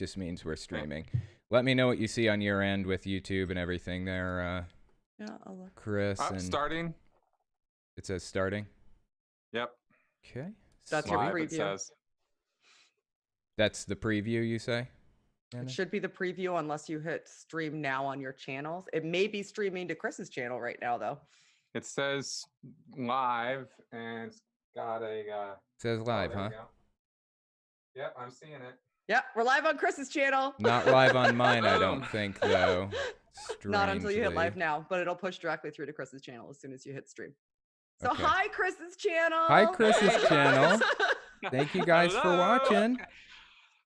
just means we're streaming. Let me know what you see on your end with YouTube and everything there, Yeah, I'll look. Chris. And starting. It says starting. Yep. Okay. That's your Live, preview. it says. That's the preview, you say? It should be the preview unless you hit stream now on your channels. It may be streaming to Chris's channel right now, though. It says live, and it's got a... It says live, huh? Yep, I'm seeing it. Yep, we're live on Chris's channel. Not live on mine, I don't think, though. Not until you hit Strangely. live now, but it'll push directly through to Chris's channel as soon as you hit stream. So Okay. hi, Chris's channel. Hi, Chris's channel. Thank you guys for Hello. watching.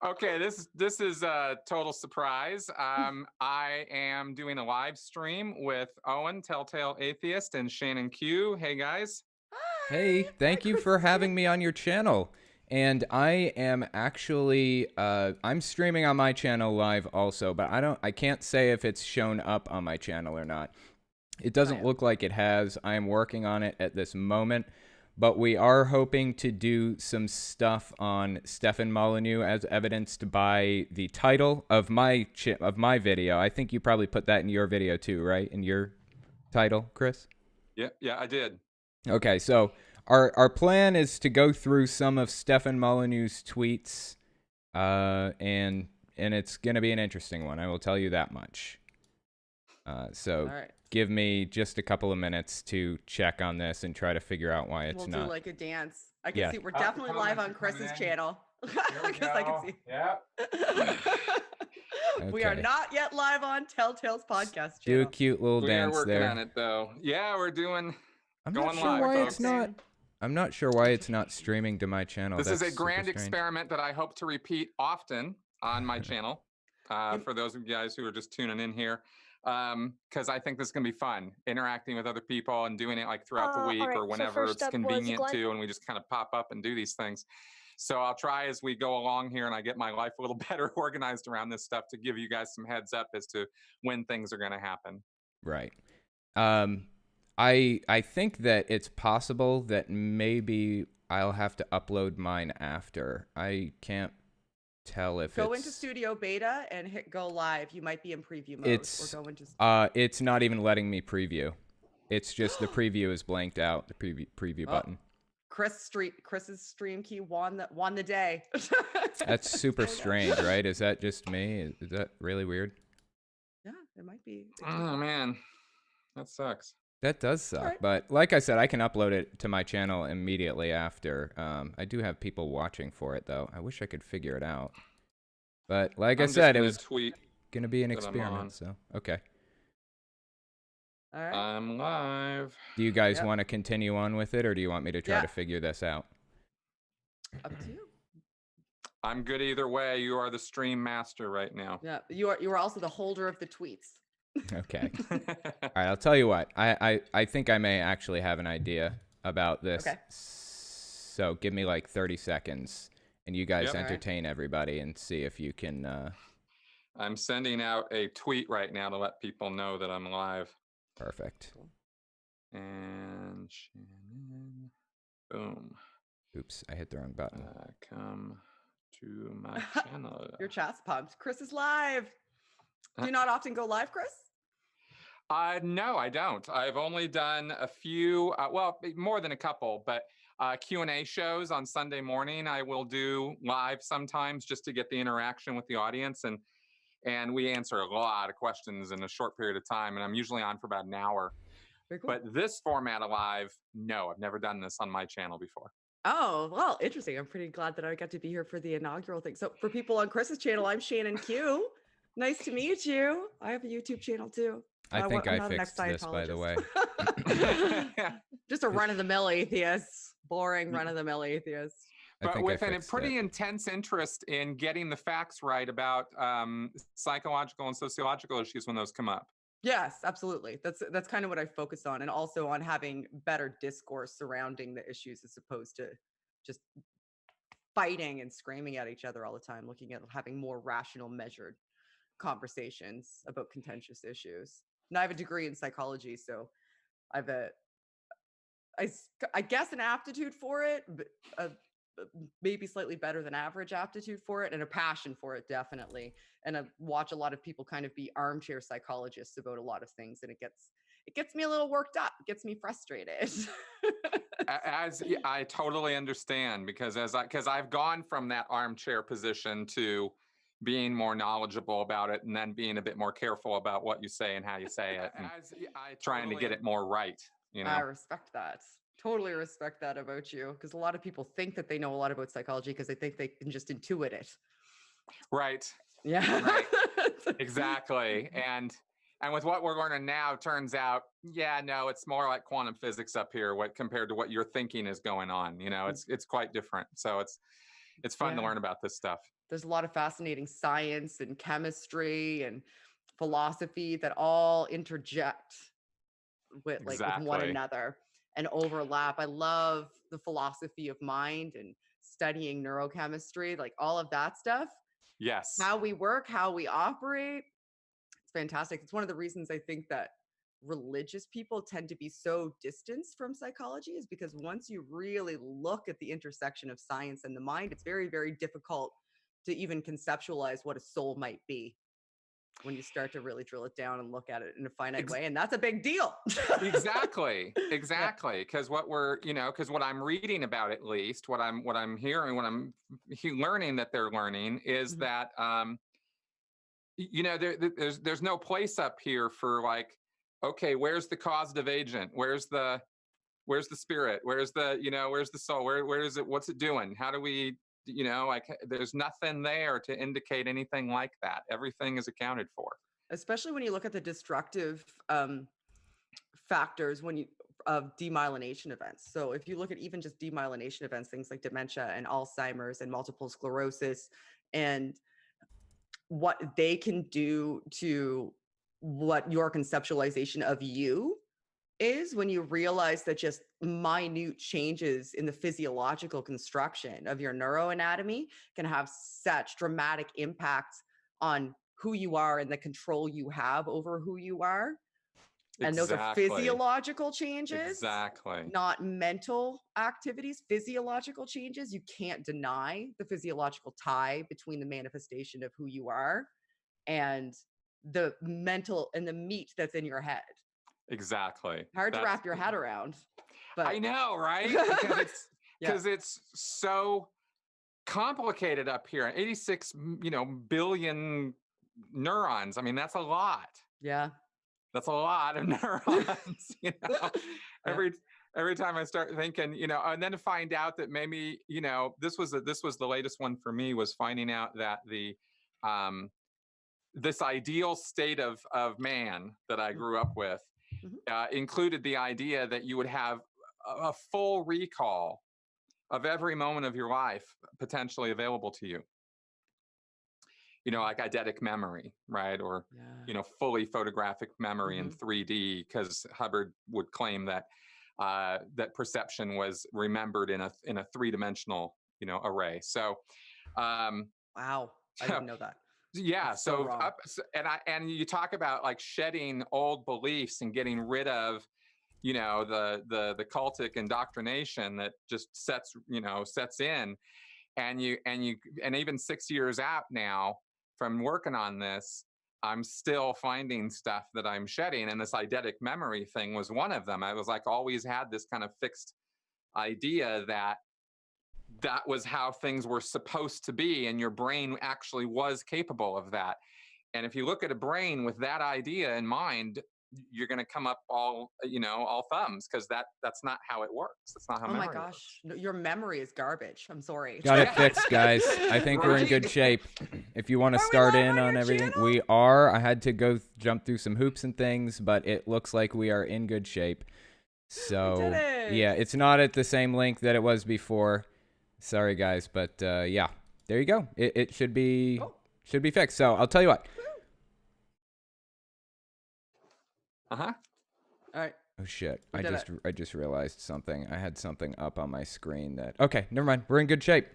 Okay, this is a total surprise. I am doing a live stream with Owen, Telltale Atheist, and Shannon Q. Hey guys. Hey, thank you for having me on your channel. And I am actually, I'm streaming on my channel live also, but I can't say if it's shown up on my channel or not. It doesn't look like it has. I am working on it at this moment. But we are hoping to do some stuff on Stefan Molyneux, as evidenced by the title of my video. I think you probably put that in your video too, right? In your title, Chris? Yeah, I did. Okay, so our plan is to go through some of Stefan Molyneux's tweets, and it's gonna be an interesting one. I will tell you that much. So. All right. Give me just a couple of minutes to check on this and try to figure out why it's We'll not. do like a dance. I can see we're Oh, definitely live on comments are coming Chris's in. channel. Here we Because I can go. see. Yep. We are Okay. not yet live on Telltale's podcast Do channel. a cute little We're dance working there. on it though. Yeah, we're doing. I'm Going not sure live, why folks. it's not. I'm not sure why it's not streaming to my channel. This is That's a super grand strange. experiment that I hope to repeat often on my channel. For those of you guys who are just tuning in here, because I think this is gonna be fun, interacting with other people and doing it like throughout the week Alright, or so whenever first it's up was convenient Glenn. to, and we just kind of pop up and do these things. So I'll try as we go along here and I get my life a little better organized around this stuff to give you guys some heads up as to when things are gonna happen. Right. I think that it's possible that maybe I'll have to upload mine after. I can't tell if Go it's... into Studio Beta and hit go live. You might be in preview mode. It's or go into... it's not even letting me preview. It's just the preview is blanked out. The preview button. Chris's stream key won the day. That's super strange, right? Is that just me? Is that really weird? Yeah, it might be. Oh man, that sucks. That does suck. Alright. But like I said, I can upload it to my channel immediately after. I do have people watching for it, though. I wish I could figure it out. But like I I'm just said, it gonna was tweet. going to be an that I'm on. experiment. So, okay. All right. I'm live. Do you guys Yep. want to continue on with it, or do you want me to try Yeah. to figure this out? Up to you. I'm good either way. You are the stream master right now. Yeah, you are also the holder of the tweets. Okay. All right, I'll tell you what. I think I may actually have an idea about this. Okay. So give me like 30 seconds, and you guys Yep. Alright. entertain everybody and see if you can... I'm sending out a tweet right now to let people know that I'm live. Perfect. And Shannon, boom. Oops, I hit the wrong button. Come to my channel. Your chat's pumped. Chris is live. Do you not often go live, Chris? No, I don't. I've only done a few, well, more than a couple, but Q&A shows on Sunday morning I will do live sometimes just to get the interaction with the audience. And we answer a lot of questions in a short period of time. And I'm usually on for about an hour. Very cool. But this format of live, no, I've never done this on my channel before. Oh, well, interesting. I'm pretty glad that I got to be here for the inaugural thing. So for people on Chris's channel, I'm Shannon Q. Nice to meet you. I have a YouTube channel too. I think I'm I not an fixed this, by the way. ex-Scientologist. Just a run-of-the-mill atheist. Boring run-of-the-mill atheist. I But think I with a fixed pretty it. intense interest in getting the facts right about psychological and sociological issues when those come up. Yes, absolutely. That's kind of what I focus on, and also on having better discourse surrounding the issues as opposed to just fighting and screaming at each other all the time. Looking at having more rational, measured conversations about contentious issues. And I have a degree in psychology, so I have I guess an aptitude for it, but maybe slightly better than average aptitude for it and a passion for it, definitely. And I watch a lot of people kind of be armchair psychologists about a lot of things, and it gets me a little worked up, it gets me frustrated. As I totally understand, because I've gone from that armchair position to being more knowledgeable about it, and then being a bit more careful about what you say and how you say it, and trying to get it more right. I respect that. Totally respect that about you, because a lot of people think that they know a lot about psychology because they think they can just intuit it. Right. Yeah. Right. Exactly. And with what we're learning now, turns out, yeah, no, it's more like quantum physics up here. Compared to what you're thinking is going on, it's quite different. So it's fun to learn about this stuff. There's a lot of fascinating science and chemistry and philosophy that all interject with with one another and overlap. I love the philosophy of mind and studying neurochemistry, like all of that stuff. Yes. How we work, how we operate. It's fantastic. It's one of the reasons I think that religious people tend to be so distanced from psychology, is because once you really look at the intersection of science and the mind, it's very, very difficult to even conceptualize what a soul might be when you start to really drill it down and look at it in a finite way. And that's a big deal. Exactly. Because what what I'm reading about, at least what I'm hearing, what I'm learning that they're learning is that, there's no place up here for like, okay, where's the causative agent? Where's the spirit? Where's the soul? Where is it? What's it doing? How do we, there's nothing there to indicate anything like that. Everything is accounted for. Especially when you look at the destructive factors of demyelination events. So if you look at even just demyelination events, things like dementia and Alzheimer's and multiple sclerosis, and what they can do to what your conceptualization of you is, when you realize that just minute changes in the physiological construction of your neuroanatomy can have such dramatic impacts on who you are and the control you have over who you are. And those are physiological changes, not mental activities, physiological changes. You can't deny the physiological tie between the manifestation of who you are and the mental and the meat that's in your head. Exactly. Hard to wrap your head around. But I know, right? Because it's so complicated up here. 86, billion neurons. I mean, that's a lot. Yeah. That's a lot of neurons. Every time I start thinking, and then to find out that maybe, this was the latest one for me, was finding out that this ideal state of man that I grew up with included the idea that you would have a full recall of every moment of your life potentially available to you. Like eidetic memory, right? Or, fully photographic memory in 3D, because Hubbard would claim that that perception was remembered in a three-dimensional, array. So, wow, I didn't know that. Yeah. And you talk about like shedding old beliefs and getting rid of, the cultic indoctrination that just sets in, and even 6 years out now from working on this, I'm still finding stuff that I'm shedding. And this eidetic memory thing was one of them. I was like, always had this kind of fixed idea that was how things were supposed to be, and your brain actually was capable of that. And if you look at a brain with that idea in mind, you're going to come up all thumbs, because that's not how it works. That's not how memory works. Oh my gosh, no, your memory is garbage. I'm sorry. Got it fixed, guys. I think we're in good shape. If you want to start in on everything, channel? We are. I had to jump through some hoops and things, but it looks like we are in good shape. So yeah, it's not at the same link that it was before. Sorry, guys, but yeah, there you go. It should be fixed. So I'll tell you what. All right. Oh shit! I just realized something. I had something up on my screen that. Okay, never mind. We're in good shape.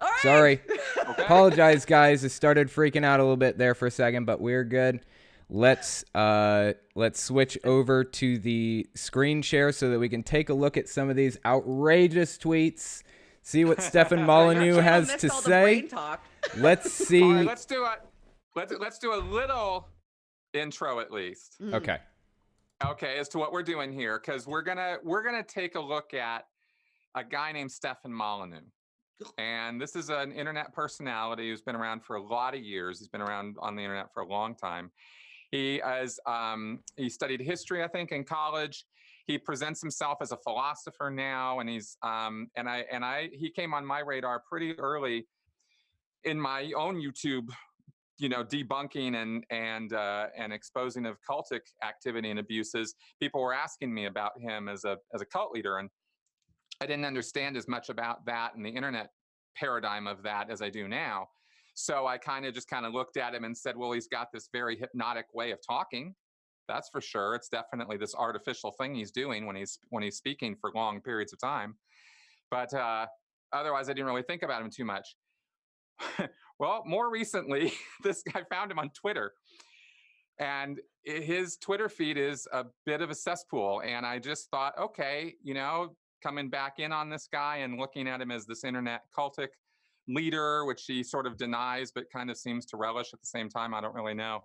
All right. Sorry. Okay. Apologize, guys. I started freaking out a little bit there for a second, but we're good. Let's switch over to the screen share so that we can take a look at some of these outrageous tweets. see what Stefan Your Molyneux channel has missed to all the say. brain talk. Let's see. All right, let's do a little intro at least. Okay. Okay, as to what we're doing here, because we're gonna take a look at a guy named Stefan Molyneux. And this is an internet personality who's been around for a lot of years. He's been around on the internet for a long time. He studied history, I think, in college. He presents himself as a philosopher now, and he came on my radar pretty early in my own YouTube, debunking and exposing of cultic activity and abuses. People were asking me about him as a cult leader, and I didn't understand as much about that and the internet paradigm of that as I do now. So I kind of looked at him and said, well, he's got this very hypnotic way of talking. That's for sure. It's definitely this artificial thing he's doing when he's speaking for long periods of time. But otherwise, I didn't really think about him too much. Well, more recently, I found him on Twitter. And his Twitter feed is a bit of a cesspool. And I just thought, okay, coming back in on this guy and looking at him as this internet cultic leader, which he sort of denies, but kind of seems to relish at the same time. I don't really know.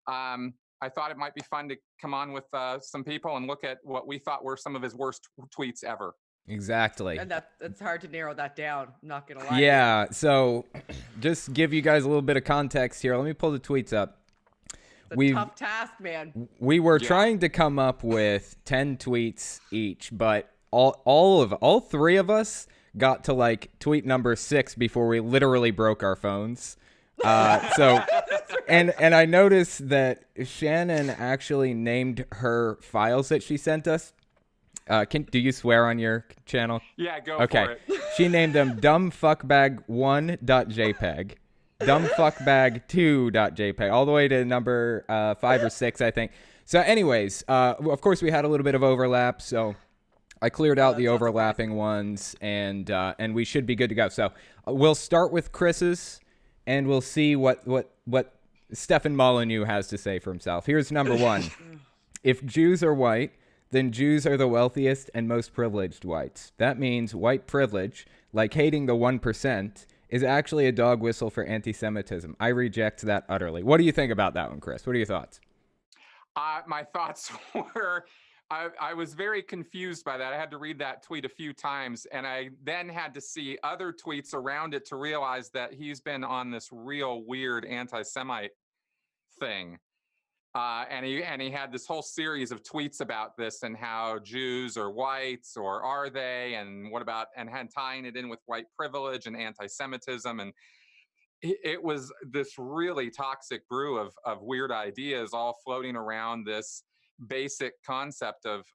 I thought it might be fun to come on with some people and look at what we thought were some of his worst tweets ever. Exactly. And that's hard to narrow that down. I'm not going to lie. Yeah. So just give you guys a little bit of context here. Let me pull the tweets up. It's a tough task, man. We were trying to come up with 10 tweets each, but all three of us got to like tweet number 6 before we literally broke our phones. And I noticed that Shannon actually named her files that she sent us. Do you swear on your channel? Yeah, go for it. She named them dumbfuckbag1.jpg, dumbfuckbag2.jpg, all the way to number 5 or 6, I think. So anyways, of course we had a little bit of overlap, so I cleared out the overlapping ones, and we should be good to go. So we'll start with Chris's, and we'll see what Stefan Molyneux has to say for himself. Here's number 1. If Jews are white, then Jews are the wealthiest and most privileged whites. That means white privilege, like hating the 1%, is actually a dog whistle for anti-Semitism. I reject that utterly. What do you think about that one, Chris? What are your thoughts? My thoughts were, I was very confused by that. I had to read that tweet a few times, and I then had to see other tweets around it to realize that he's been on this real weird anti-Semite thing. And he had this whole series of tweets about this and how Jews are whites, or are they, and what about, and tying it in with white privilege and anti-Semitism. And it was this really toxic brew of weird ideas all floating around this basic concept of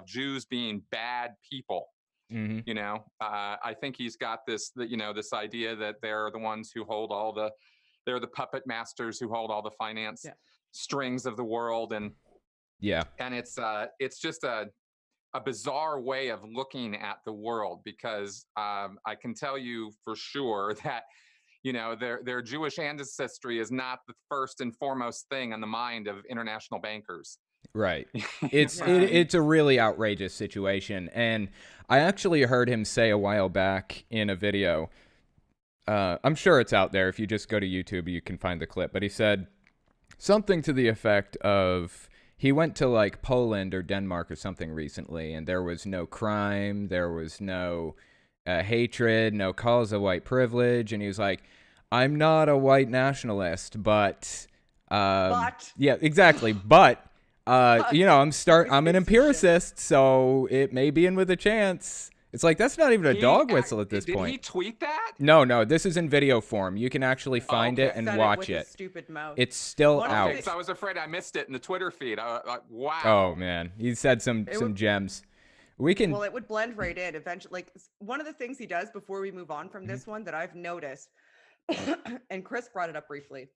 Jews being bad people. Mm-hmm. I think he's got this idea that they're the ones who hold they're the puppet masters who hold all the finance strings of the world, and it's just a bizarre way of looking at the world, because I can tell you for sure that their Jewish ancestry is not the first and foremost thing on the mind of international bankers. Right. It's a really outrageous situation, and I actually heard him say a while back in a video, I'm sure it's out there, if you just go to YouTube you can find the clip, but he said something to the effect of, he went to like Poland or Denmark or something recently, and there was no crime, there was no hatred, no calls of white privilege, and he was like, I'm not a white nationalist, but yeah, exactly, but I'm an empiricist, so it may be in with a chance. It's like, that's not even a dog whistle at this point. Did he tweet that? No, this is in video form. You can actually find it and watch it. Stupid mouth. It's still out. Okay, so I was afraid I missed it in the Twitter feed. Wow. Oh man, he said some gems. Well, it would blend right in eventually. Like, one of the things he does before we move on from this one that I've noticed, and Chris brought it up briefly,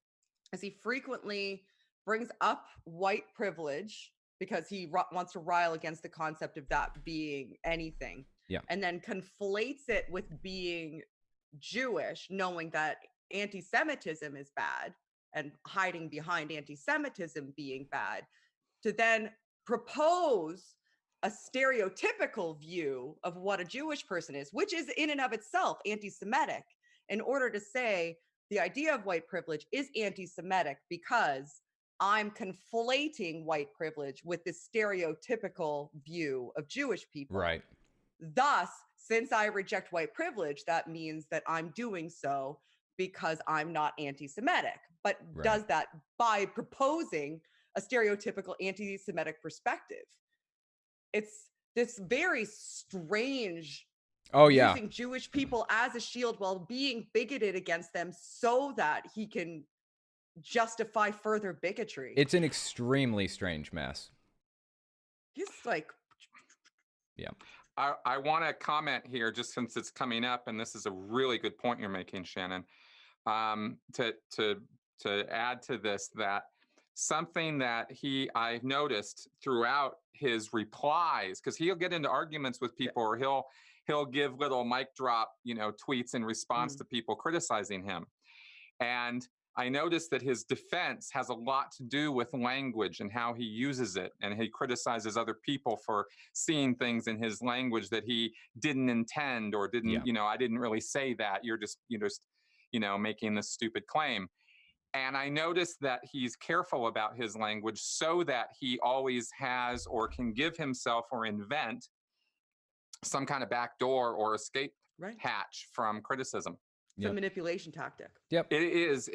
is he frequently brings up white privilege because he wants to rile against the concept of that being anything. Yeah. And then conflates it with being Jewish, knowing that anti-Semitism is bad, and hiding behind anti-Semitism being bad, to then propose a stereotypical view of what a Jewish person is, which is in and of itself anti-Semitic, in order to say the idea of white privilege is anti-Semitic because I'm conflating white privilege with the stereotypical view of Jewish people. Right. Thus, since I reject white privilege, that means that I'm doing so because I'm not anti-Semitic. But does that by proposing a stereotypical anti-Semitic perspective. It's this very strange using Jewish people as a shield while being bigoted against them so that he can justify further bigotry. It's an extremely strange mess. He's like, yeah. I want to comment here, just since it's coming up, and this is a really good point you're making, Shannon. To add to this, that something that I've noticed throughout his replies, because he'll get into arguments with people, or he'll give little mic drop, tweets in response to people criticizing him. And I noticed that his defense has a lot to do with language and how he uses it. And he criticizes other people for seeing things in his language that he didn't intend, or didn't, I didn't really say that. You're just making this stupid claim. And I noticed that he's careful about his language so that he always has, or can give himself or invent some kind of backdoor or escape hatch from criticism. It's a manipulation tactic. Yep. It's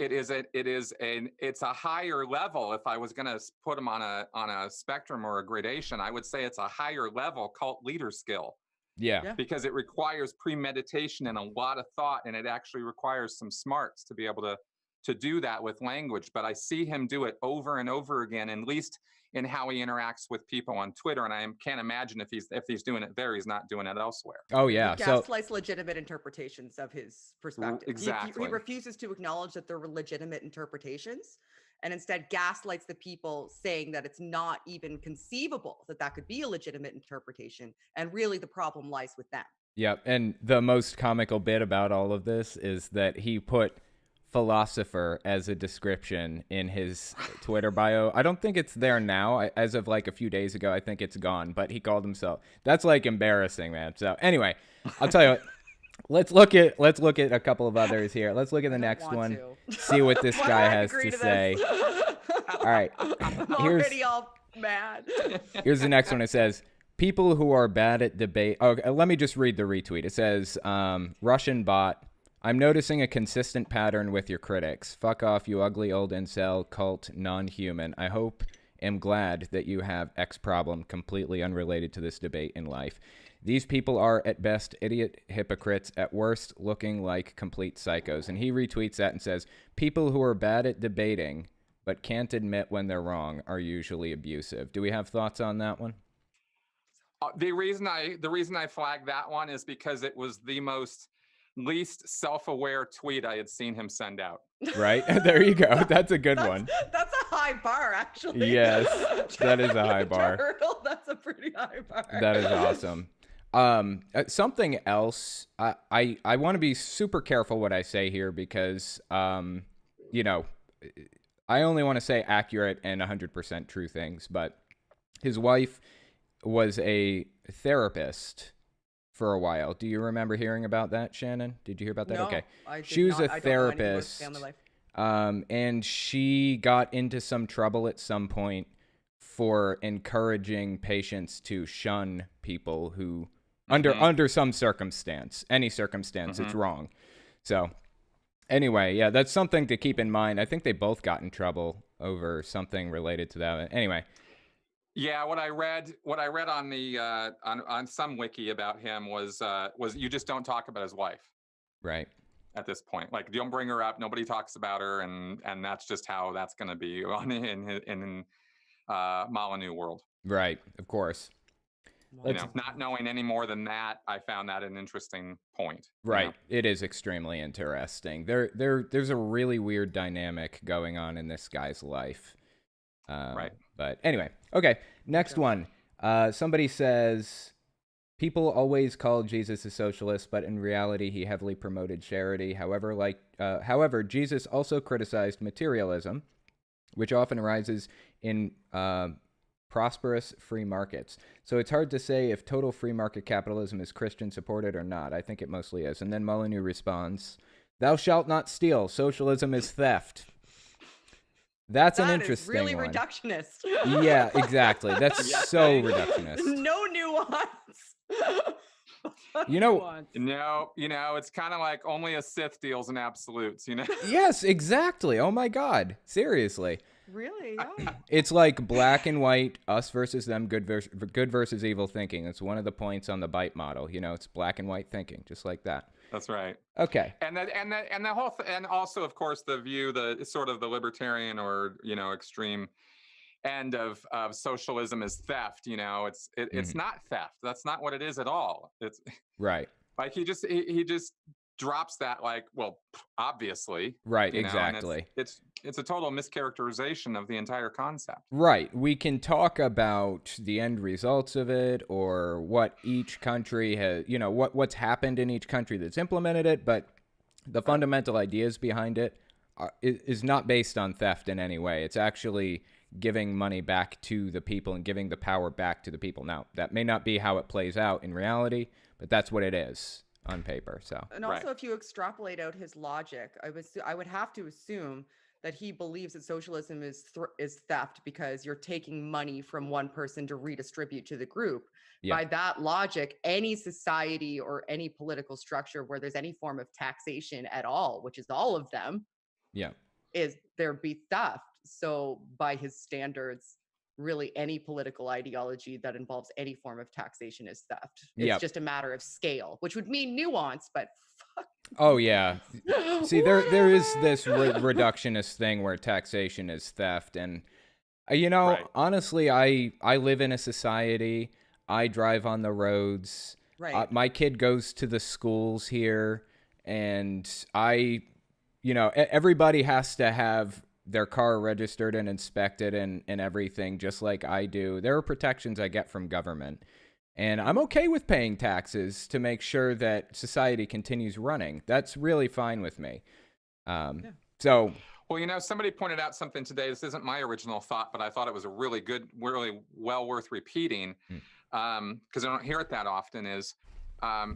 a higher level. If I was going to put him on a spectrum or a gradation, I would say it's a higher level cult leader skill. Yeah. Because it requires premeditation and a lot of thought, and it actually requires some smarts to be able to do that with language. But I see him do it over and over again, at least in how he interacts with people on Twitter. And I can't imagine if he's doing it there, he's not doing it elsewhere. Oh yeah. He gaslights legitimate interpretations of his perspective. Exactly. He refuses to acknowledge that they're legitimate interpretations, and instead gaslights the people, saying that it's not even conceivable that could be a legitimate interpretation. And really the problem lies with them. Yep. And the most comical bit about all of this is that he put philosopher as a description in his Twitter bio. I don't think it's there now. As of like a few days ago, I think it's gone, but he called himself. That's like embarrassing, man. So anyway, I'll tell you what. Let's look at a couple of others here. Let's look at the next one. See what this guy has to say. All right. I'm already all mad. Here's the next one. It says, people who are bad at debate. Okay, let me just read the retweet. It says, Russian bot, I'm noticing a consistent pattern with your critics. Fuck off, you ugly old incel, cult, non-human. Am glad that you have X problem completely unrelated to this debate in life. These people are, at best, idiot hypocrites, at worst, looking like complete psychos. And he retweets that and says, people who are bad at debating but can't admit when they're wrong are usually abusive. Do we have thoughts on that one? The reason I flagged that one is because it was the least self-aware tweet I had seen him send out. Right? There you go. That's a good one. That's a high bar, actually. Yes, that is a high bar. Turtle, that's a pretty high bar. That is awesome. Something else, I want to be super careful what I say here because, I only want to say accurate and 100% true things, but his wife was a therapist for a while. Do you remember hearing about that, Shannon? Did you hear about that? No, okay. She was a therapist, and she got into some trouble at some point for encouraging patients to shun people who, under some circumstance, any circumstance, it's wrong. So anyway, yeah, that's something to keep in mind. I think they both got in trouble over something related to that. Anyway. Yeah, what I read on the on some wiki about him was you just don't talk about his wife. Right. At this point, like, don't bring her up. Nobody talks about her, and that's just how that's going to be in Molyneux world. Right. Of course. Not knowing any more than that, I found that an interesting point. Right. It is extremely interesting. There's a really weird dynamic going on in this guy's life. Right. But anyway, okay. Next one. Somebody says, people always call Jesus a socialist, but in reality, he heavily promoted charity. However, Jesus also criticized materialism, which often arises in prosperous free markets. So it's hard to say if total free market capitalism is Christian supported or not. I think it mostly is. And then Molyneux responds, "Thou shalt not steal. Socialism is theft." That's an That is interesting really one. reductionist. Yeah, exactly. That's Yeah. so reductionist. No nuance. You know- Nuance. No, it's kind of like only a Sith deals in absolutes, Yes, exactly. Oh my God. Seriously. Really? Yeah. It's like black and white, us versus them, good versus evil thinking. It's one of the points on the Byte model. It's black and white thinking, just like that. That's right. Okay. And the whole and also, of course, the view, the sort of the libertarian or extreme end of socialism is theft. It's not theft. That's not what it is at all. It's Right. like he just drops that, like, well, obviously. Right, and exactly. it's a total mischaracterization of the entire concept. Right. We can talk about the end results of it or what each country has, what's happened in each country that's implemented it, but the fundamental ideas behind it is not based on theft in any way. It's actually giving money back to the people and giving the power back to the people. Now, that may not be how it plays out in reality, but that's what it is on paper. So, And also, if you extrapolate out his logic, I would have to assume that he believes that socialism is theft because you're taking money from one person to redistribute to the group. Yeah. By that logic, any society or any political structure where there's any form of taxation at all, which is all of them, yeah. is there be theft. So by his standards, really any political ideology that involves any form of taxation is theft. It's just a matter of scale, which would mean nuance, but fuck. Oh yeah. See, there is this reductionist thing where taxation is theft, and Right. honestly, I live in a society. I drive on the roads. Right. My kid goes to the schools here, and everybody has to have their car registered and inspected and everything, just like I do. There are protections I get from government. And I'm okay with paying taxes to make sure that society continues running. That's really fine with me. So, Well, somebody pointed out something today. This isn't my original thought, but I thought it was a really good, really well worth repeating, because I don't hear it that often, is,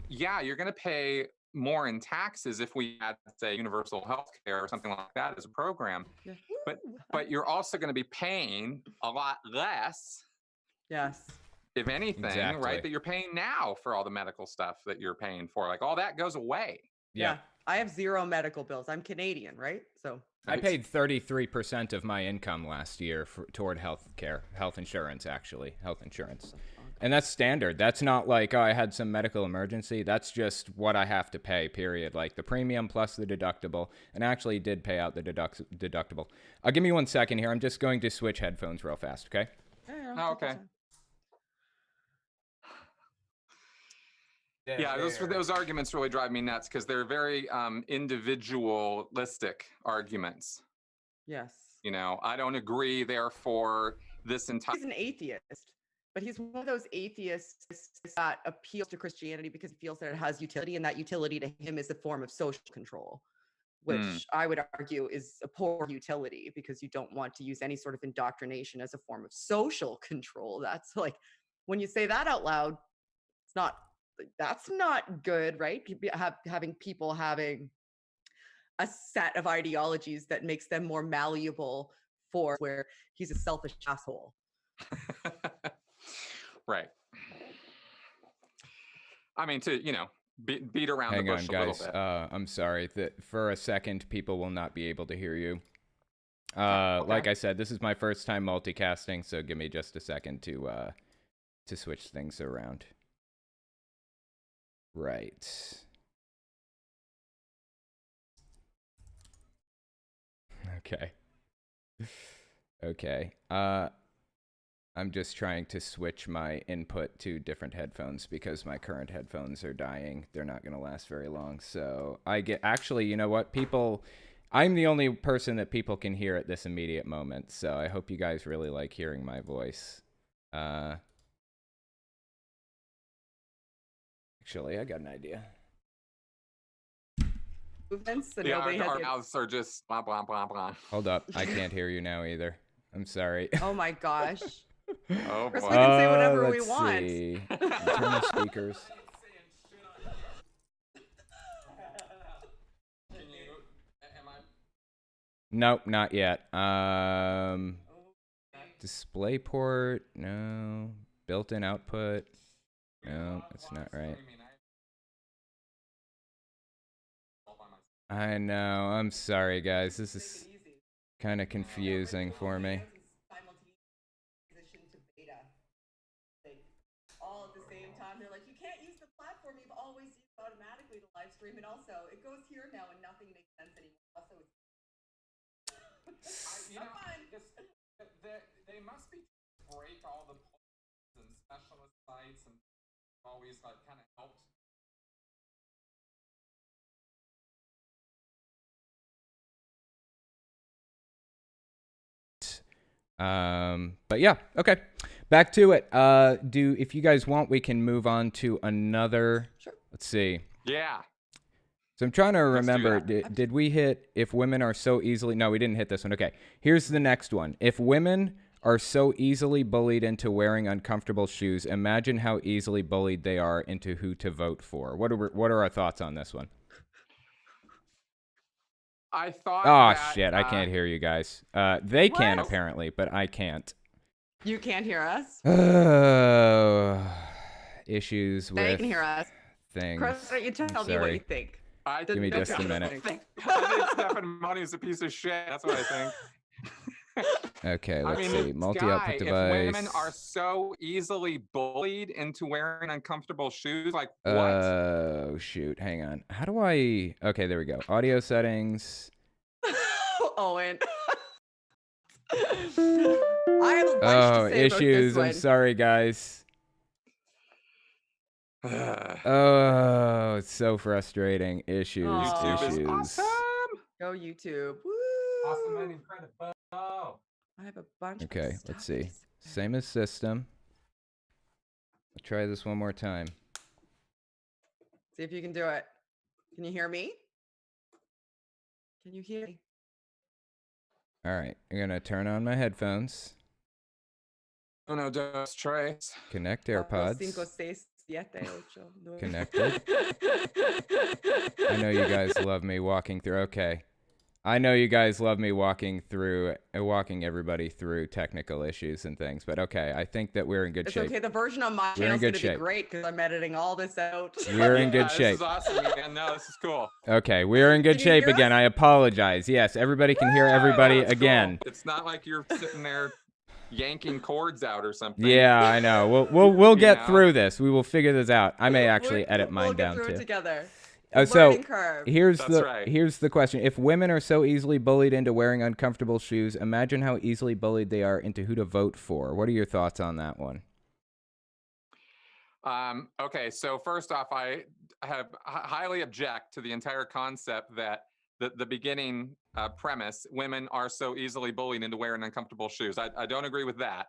you're going to pay more in taxes if we had, say, universal health care or something like that as a program. Yeah. But you're also going to be paying a lot less, Yes. if anything, Exactly. right, that you're paying now for all the medical stuff that you're paying for. Like, all that goes away. Yeah. I have zero medical bills. I'm Canadian, right? So I paid 33% of my income last year toward health insurance. And that's standard. That's not like, oh, I had some medical emergency. That's just what I have to pay, period. Like the premium plus the deductible. And I actually did pay out the deductible. Give me 1 second here. I'm just going to switch headphones real fast, okay? Oh, okay. Yeah, those arguments really drive me nuts because they're very individualistic arguments. Yes. I don't agree, therefore, this entire... He's an atheist, but he's one of those atheists that appeals to Christianity because he feels that it has utility, and that utility to him is a form of social control, which I would argue is a poor utility because you don't want to use any sort of indoctrination as a form of social control. That's like, when you say that out loud, that's not good, right? Having people having a set of ideologies that makes them more malleable for where he's a selfish asshole. Right. I mean, to, beat around the bush a little bit. I'm sorry that for a second people will not be able to hear you. Okay. Like I said, this is my first time multicasting, so give me just a second to switch things around. Right. Okay. I'm just trying to switch my input to different headphones because my current headphones are dying. They're not going to last very long. So actually, you know what? I'm the only person that people can hear at this immediate moment. So I hope you guys really like hearing my voice. Actually, I got an idea. Movements, so Yeah, nobody our has mouths are just blah, blah, blah, blah. Hold up. I can't hear you now either. I'm sorry. Oh my gosh. Oh Chris, boy. we can say whatever we let's want. see. Turn the speakers. Nope, not yet. Display port, no. Built-in output, no, that's not right. I know, I'm sorry guys, this is kind of confusing for me. All at the same time, they're like, you can't use the platform you've always used automatically to live stream, and also it goes here now and nothing makes sense anymore. Also, they must be break all the plugins and specialist sites and always like kind of helped. But yeah, okay. Back to it. If you guys want, we can move on to another. Sure. Let's see. Yeah. So I'm trying to Let's do remember, that. did we hit if women are so easily, no, we didn't hit this one. Okay, here's the next one. If women are so easily bullied into wearing uncomfortable shoes, imagine how easily bullied they are into who to vote for. What are our thoughts on this one? I thought Oh, that, shit, I can't hear you guys. They can What? apparently, but I can't. you can't hear us. Issues They with can hear us. things. Chris, why don't you tell me what sorry. you think? Give me just a minute. I think Stefan Molyneux is a piece of shit. That's what I think. Okay, let's see. this Multi-output guy, device. If women are so easily bullied into wearing uncomfortable shoes, like what? Oh, shoot. Hang on. How do I... Okay, there we go. Audio settings. Owen. I have a bunch to say issues. about I'm this one. sorry, guys. Oh, it's so frustrating. Issues. Aw. YouTube is Issues. awesome. Go YouTube. Woo! Awesome and incredible. I have a bunch of Okay, stuff let's to see. say. Same as system. I'll try this one more time. See if you can do it. Can you hear me? Can you hear me? All right, I'm going to turn on my headphones. Uno, dos, tres. Connect 4, AirPods. 5, 6, 7, 8, 9. Connected. I know you guys love me walking through. Okay. I know you guys love me walking everybody through technical issues and things, but okay, I think that we're in good It's shape. okay. The version on my We're in channel is good going to be shape. great because I'm editing all this out. We're in good This shape. is awesome, man. No, this is cool. Okay, we're in good Can you shape hear again. us? I apologize. Yes, everybody can hear everybody That's again. cool. It's not like you're sitting there yanking cords out or something. Yeah, I know. We'll get know? through this. We will figure this out. I may actually edit mine we'll get down through too. it together. So Learning curve. here's That's the question. If women are so easily bullied into wearing uncomfortable shoes, imagine how easily bullied they are into who to vote for. What are your thoughts on that one? Okay, so first off, I have highly object to the entire concept that the beginning premise, women are so easily bullied into wearing uncomfortable shoes. I don't agree with that.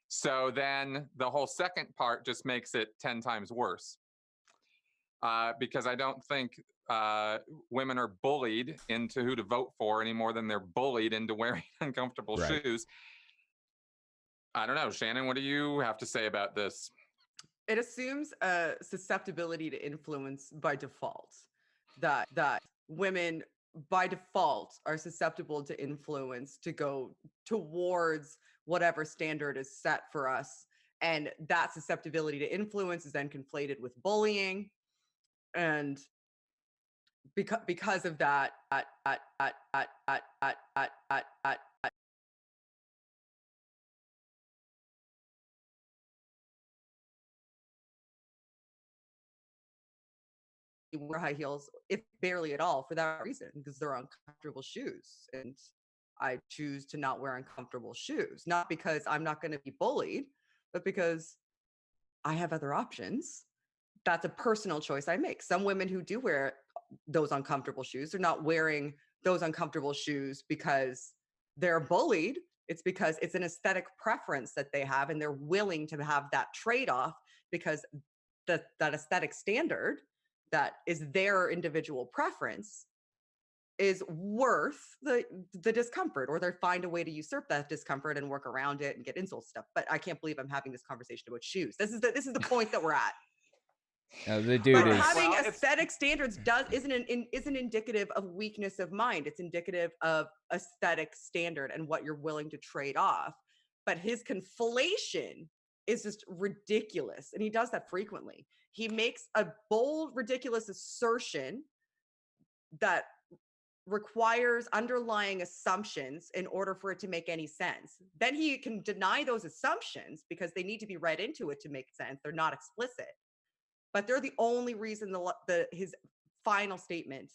So then the whole second part just makes it 10 times worse. Because I don't think women are bullied into who to vote for any more than they're bullied into wearing uncomfortable Right. shoes. I don't know. Shannon, what do you have to say about this? It assumes a susceptibility to influence by default. That women by default are susceptible to influence to go towards whatever standard is set for us. And that susceptibility to influence is then conflated with bullying. And because of that, wear high heels, if barely at all, for that reason, because they're uncomfortable shoes. And I choose to not wear uncomfortable shoes, not because I'm not going to be bullied, but because I have other options. That's a personal choice I make. Some women who do wear those uncomfortable shoes are not wearing those uncomfortable shoes because they're bullied. It's because it's an aesthetic preference that they have, and they're willing to have that trade-off because that aesthetic standard that is their individual preference is worth the discomfort, or they find a way to usurp that discomfort and work around it and get insult stuff. But I can't believe I'm having this conversation about shoes. This is the point that we're at. The dude But is having aesthetic standards isn't indicative of weakness of mind. It's indicative of aesthetic standard and what you're willing to trade off. But his conflation is just ridiculous, and he does that frequently. He makes a bold, ridiculous assertion that requires underlying assumptions in order for it to make any sense. Then he can deny those assumptions because they need to be read into it to make sense. They're not explicit, but they're the only reason his final statement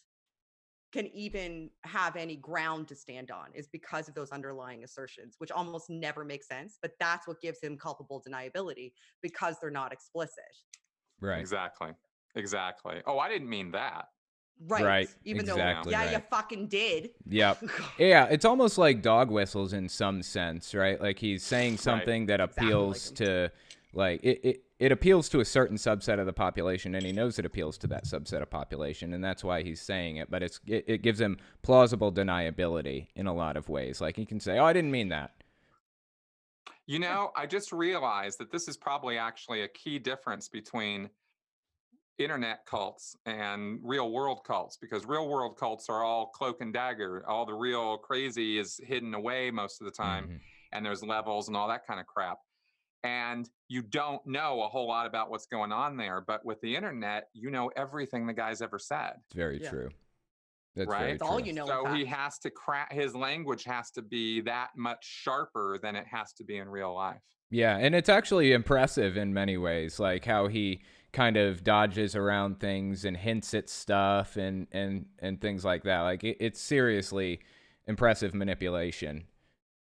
can even have any ground to stand on, is because of those underlying assertions, which almost never make sense. But that's what gives him culpable deniability, because they're not explicit. right. Exactly. Oh, I didn't mean that. Right. Even Exactly though, right. you fucking did. Yep. Yeah, it's almost like dog whistles in some sense, right? Like he's saying something that appeals to, like, it appeals to a certain subset of the population, and he knows it appeals to that subset of population, and that's why he's saying it. But it gives him plausible deniability in a lot of ways. Like he can say, "Oh, I didn't mean that." You know, I just realized that this is probably actually a key difference between internet cults and real world cults, because real world cults are all cloak and dagger. All the real crazy is hidden away most of the time, and there's levels and all that kind of crap. And you don't know a whole lot about what's going on there. But with the internet, you know everything the guy's ever said. It's very true. That's right? very That's true. all you know. So he has to his language has to be that much sharper than it has to be in real life. Yeah, and it's actually impressive in many ways, like how he kind of dodges around things and hints at stuff and things like that. Like it's seriously impressive manipulation.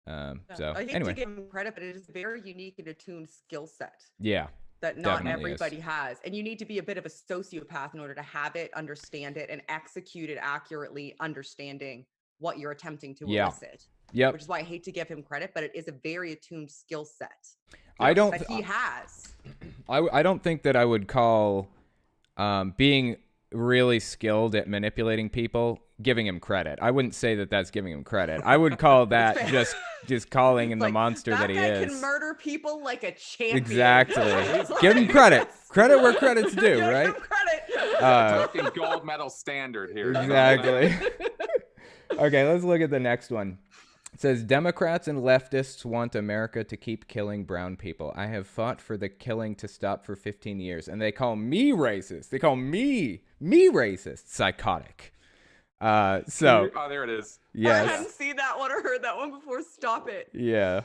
So I hate anyway, to give him credit, but it is a very unique and attuned skill set yeah, that not definitely everybody has. And you need to be a bit of a sociopath in order to have it, understand it, and execute it accurately, understanding what you're attempting to elicit. Yep. Which is why I hate to give him credit, but it is a very attuned skill set. I don't. That he has. I don't think that I would call being really skilled at manipulating people giving him credit. I wouldn't say that that's giving him credit. I would call that just calling him the monster that he is. That guy can murder people like a champion. Exactly. Give him credit. Credit where credit's due, right? Give him credit. Talking gold medal standard here. Exactly. Okay, let's look at the next one. It says, Democrats and leftists want America to keep killing brown people. I have fought for the killing to stop for 15 years, and they call me racist. They call me racist. Psychotic. Oh, there it is. Yes. I hadn't seen that one or heard that one before. Stop it. Yeah.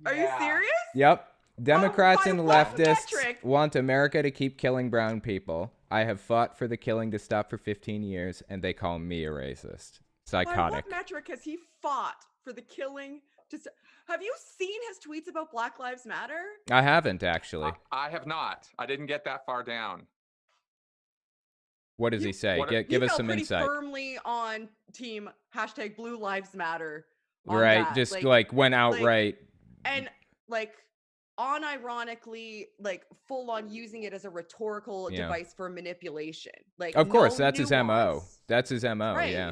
Are you serious? Yep. Democrats and leftists metric? want America to keep killing brown people. I have fought for the killing to stop for 15 years, and they call me a racist. Psychotic. By what metric has he fought for the killing? Have you seen his tweets about Black Lives Matter? I haven't, actually. I have not. I didn't get that far down. What does he say? Give us some insight. Firmly on team #Blue Lives Matter. Right. That. Just like went outright. And like unironically, like full on using it as a rhetorical device for manipulation. Like, of course, that's his MO. That's his MO. Right. Yeah.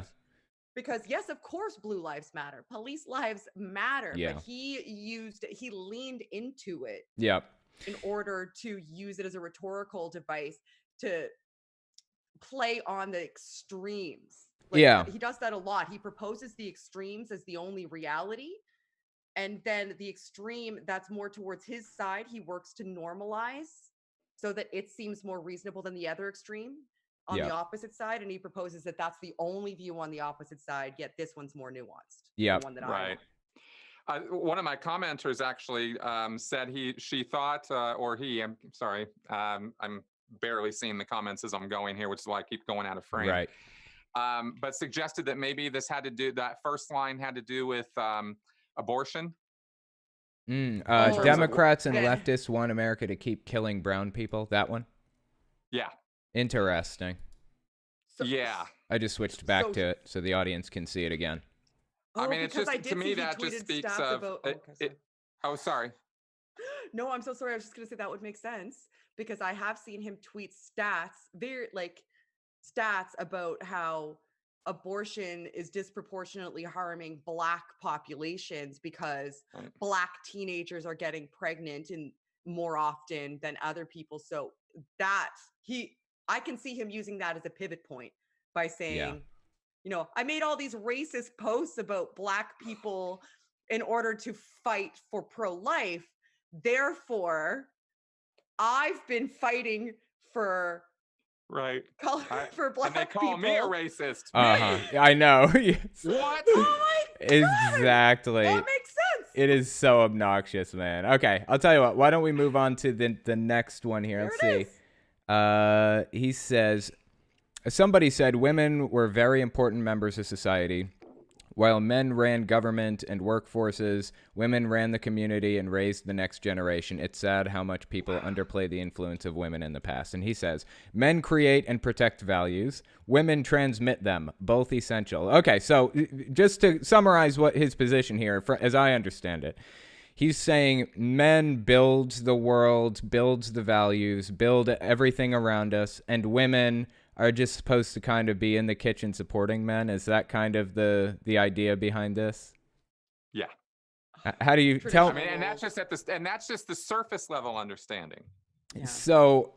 Because yes, of course, Blue Lives Matter. Police lives matter. Yeah. But he leaned into it. Yep. In order to use it as a rhetorical device to play on the extremes. Like, yeah. He does that a lot. He proposes the extremes as the only reality. And then the extreme that's more towards his side, he works to normalize so that it seems more reasonable than the other extreme on the opposite side. And he proposes that that's the only view on the opposite side, yet this one's more nuanced. Yeah. Right. One of my commenters actually said she thought, I'm sorry, I'm barely seeing the comments as I'm going here, which is why I keep going out of frame. Right. But suggested that maybe that first line had to do with abortion. Democrats and leftists want America to keep killing brown people. That one? Yeah. Interesting. Yeah. I just switched back to it so the audience can see it again. I mean, it's just, to me, that just speaks of... sorry. No, I'm so sorry. I was just going to say that would make sense because I have seen him tweet stats about how abortion is disproportionately harming Black populations because Right. Black teenagers are getting pregnant and more often than other people. So that I can see him using that as a pivot point by saying, I made all these racist posts about Black people in order to fight for pro-life. Therefore, I've been fighting for Right. for Black And they call people. me a racist. I know. Yes. What? Oh my God! Exactly. That makes sense. It is so obnoxious, man. Okay, I'll tell you what. Why don't we move on to the next one here? Let's see. He says, somebody said women were very important members of society. While men ran government and workforces, women ran the community and raised the next generation. It's sad how much people underplay the influence of women in the past. And he says, men create and protect values. Women transmit them, both essential. Okay, so just to summarize what his position here, as I understand it, he's saying men build the world, builds the values, build everything around us, and women are just supposed to kind of be in the kitchen supporting men. Is that kind of the idea behind this? Yeah. How do you tell? I mean, and that's just the surface level understanding. Yeah. So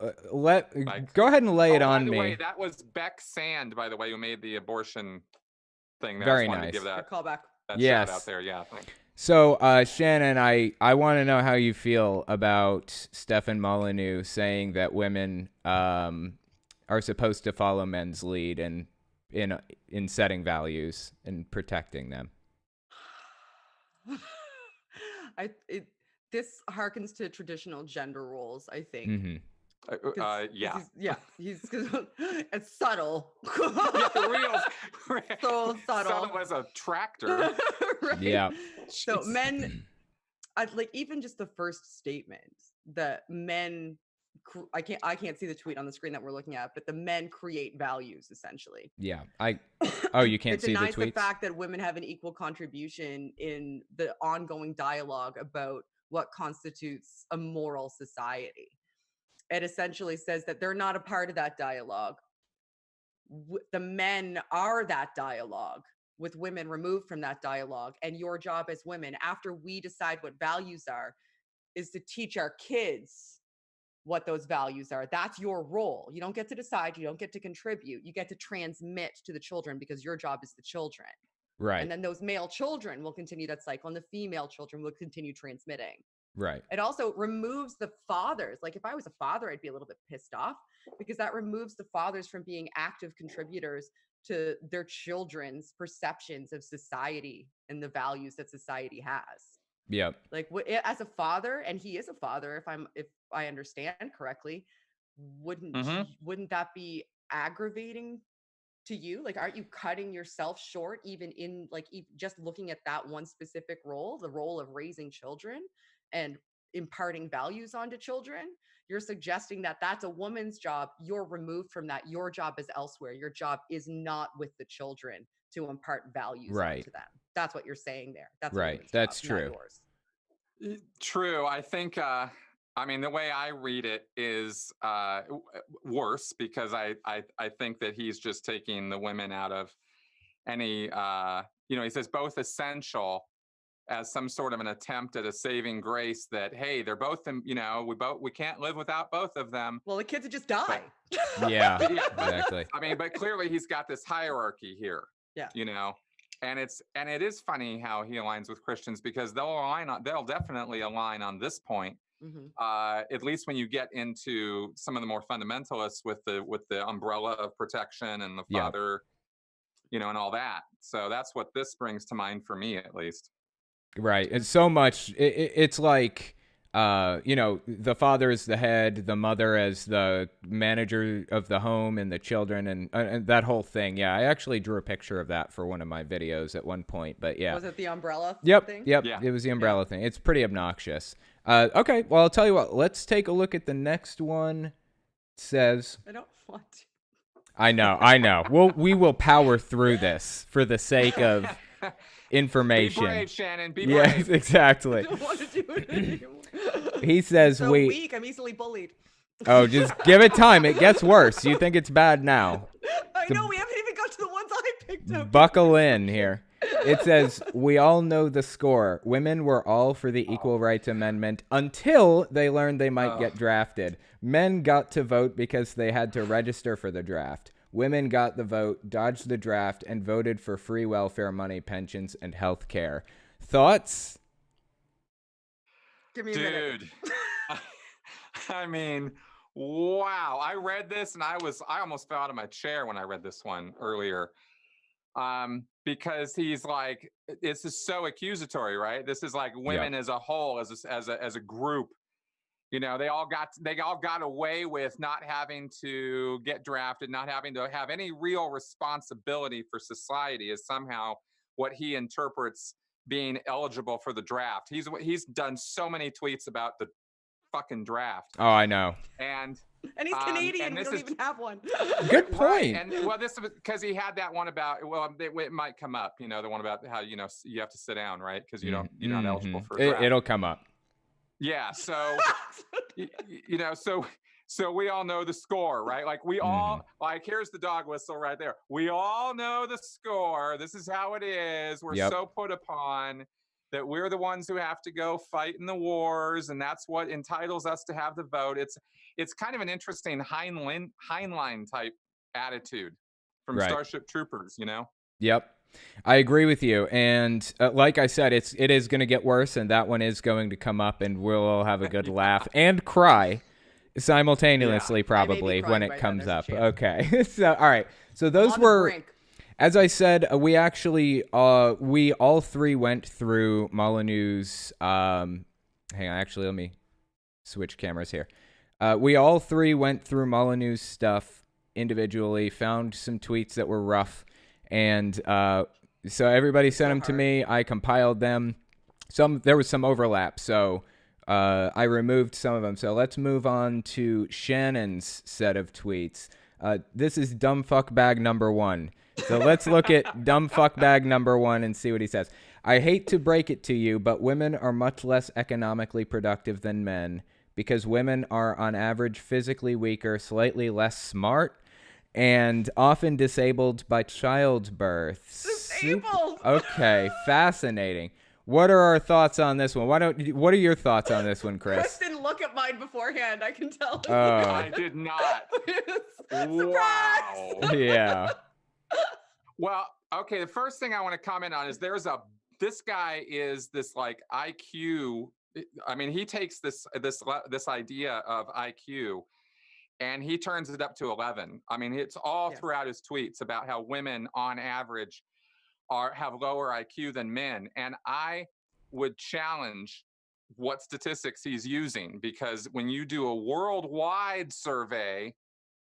go ahead and lay it on By the me. way, that was Beck Sand, by the way, who made the abortion thing. Very I just wanted nice. to give Good callback. that Yes. shout out there. Yeah. Thanks. So, Shannon, I want to know how you feel about Stefan Molyneux saying that women are supposed to follow men's lead and in setting values and protecting them. This harkens to traditional gender roles, I think. Mm-hmm. Yeah. He's it's subtle. Real. So subtle. Subtle as a tractor. Right? Yeah. So men, like even just the first statement that men, I can't see the tweet on the screen that we're looking at, but the men create values essentially. Yeah. You can't see the tweets? It denies the fact that women have an equal contribution in the ongoing dialogue about what constitutes a moral society. It essentially says that they're not a part of that dialogue. The men are that dialogue, with women removed from that dialogue. And your job as women, after we decide what values are, is to teach our kids what those values are. That's your role. You don't get to decide. You don't get to contribute. You get to transmit to the children because your job is the children. Right. And then those male children will continue that cycle and the female children will continue transmitting. Right. It also removes the fathers. Like if I was a father, I'd be a little bit pissed off because that removes the fathers from being active contributors to their children's perceptions of society and the values that society has. Yep. Like as a father, and he is a father, if I understand correctly, wouldn't that be aggravating to you? Like, aren't you cutting yourself short even in like just looking at that one specific role, the role of raising children and imparting values onto children? You're suggesting that that's a woman's job. You're removed from that. Your job is elsewhere. Your job is not with the children to impart values onto them. That's what you're saying there. That's right. That's job, true. Not yours. True. I think, I mean, the way I read it is worse because I think that he's just taking the women out of any, he says both essential as some sort of an attempt at a saving grace that, hey, they're both, we can't live without both of them. Well, the kids would just die. Yeah, exactly. I mean, but clearly he's got this hierarchy here. Yeah. And it is funny how he aligns with Christians because they'll definitely align on this point. Mm-hmm. At least when you get into some of the more fundamentalists with the umbrella of protection and the father, and all that. So that's what this brings to mind for me, at least. Right. And so much, it's like, the father is the head, the mother as the manager of the home and the children and that whole thing. Yeah. I actually drew a picture of that for one of my videos at one point, but yeah. Was it the umbrella thing? Yep. Yeah. It was the umbrella thing. It's pretty obnoxious. Okay. Well, I'll tell you what, let's take a look at the next one. It says, I don't want to. I know. We will power through this for the sake of information. Be brave, Shannon. Be brave. Yes, exactly. I don't want to do it anymore. He says I'm so weak. I'm easily bullied. Oh, just give it time. It gets worse. You think it's bad now. I know. We haven't even got to the ones I picked Buckle in here. It says, we all know the score. Women were all for the Equal Rights Amendment until they learned they might get drafted. Men got to vote because they had to register for the draft. Women got the vote, dodged the draft, and voted for free welfare money, pensions, and health care. Thoughts? Give me a minute. Dude. I mean, wow. I read this and I almost fell out of my chair when I read this one earlier. Because he's like, this is so accusatory, right? This is like women as a whole, as a group. You know, they all got away with not having to get drafted, not having to have any real responsibility for society, is somehow what he interprets being eligible for the draft. He's done so many tweets about the fucking draft. Oh, I know. And he's Canadian. And we don't even have one. Good point. Right. And well, this is because he had that one about, well, it might come up, you know, the one about how, you know, you have to sit down, right? Because you're not eligible for a draft. It'll come up. Yeah. So, you know, so we all know the score, right? Like we all, like, here's the dog whistle right there. We all know the score. This is how it is. We're so put upon that we're the ones who have to go fight in the wars, and that's what entitles us to have the vote. It's kind of an interesting Heinlein type attitude from Starship Troopers, you know? Yep. I agree with you. And like I said, it is going to get worse, and that one is going to come up, and we'll all have a good laugh and cry simultaneously probably when it comes up. Okay. So, all right. So those were... As I said, we actually, we all three went through Molyneux's, hang on, actually, let me switch cameras here. We all three went through Molyneux's stuff individually, found some tweets that were rough, and so everybody sent them to me. I compiled them. There was some overlap, so I removed some of them. So let's move on to Shannon's set of tweets. This is dumb fuck bag number 1. So let's look at dumb fuckbag number 1 and see what he says. I hate to break it to you, but women are much less economically productive than men because women are on average physically weaker, slightly less smart, and often disabled by childbirth. Disabled? Okay, fascinating. What are our thoughts on this one? What are your thoughts on this one, Chris? Chris didn't look at mine beforehand, I can tell. I did not. Surprise! Yeah. Well, okay, the first thing I want to comment on is this guy is this like IQ. I mean, he takes this idea of IQ and he turns it up to 11. I mean, it's all throughout his tweets about how women on average have lower IQ than men. And I would challenge what statistics he's using, because when you do a worldwide survey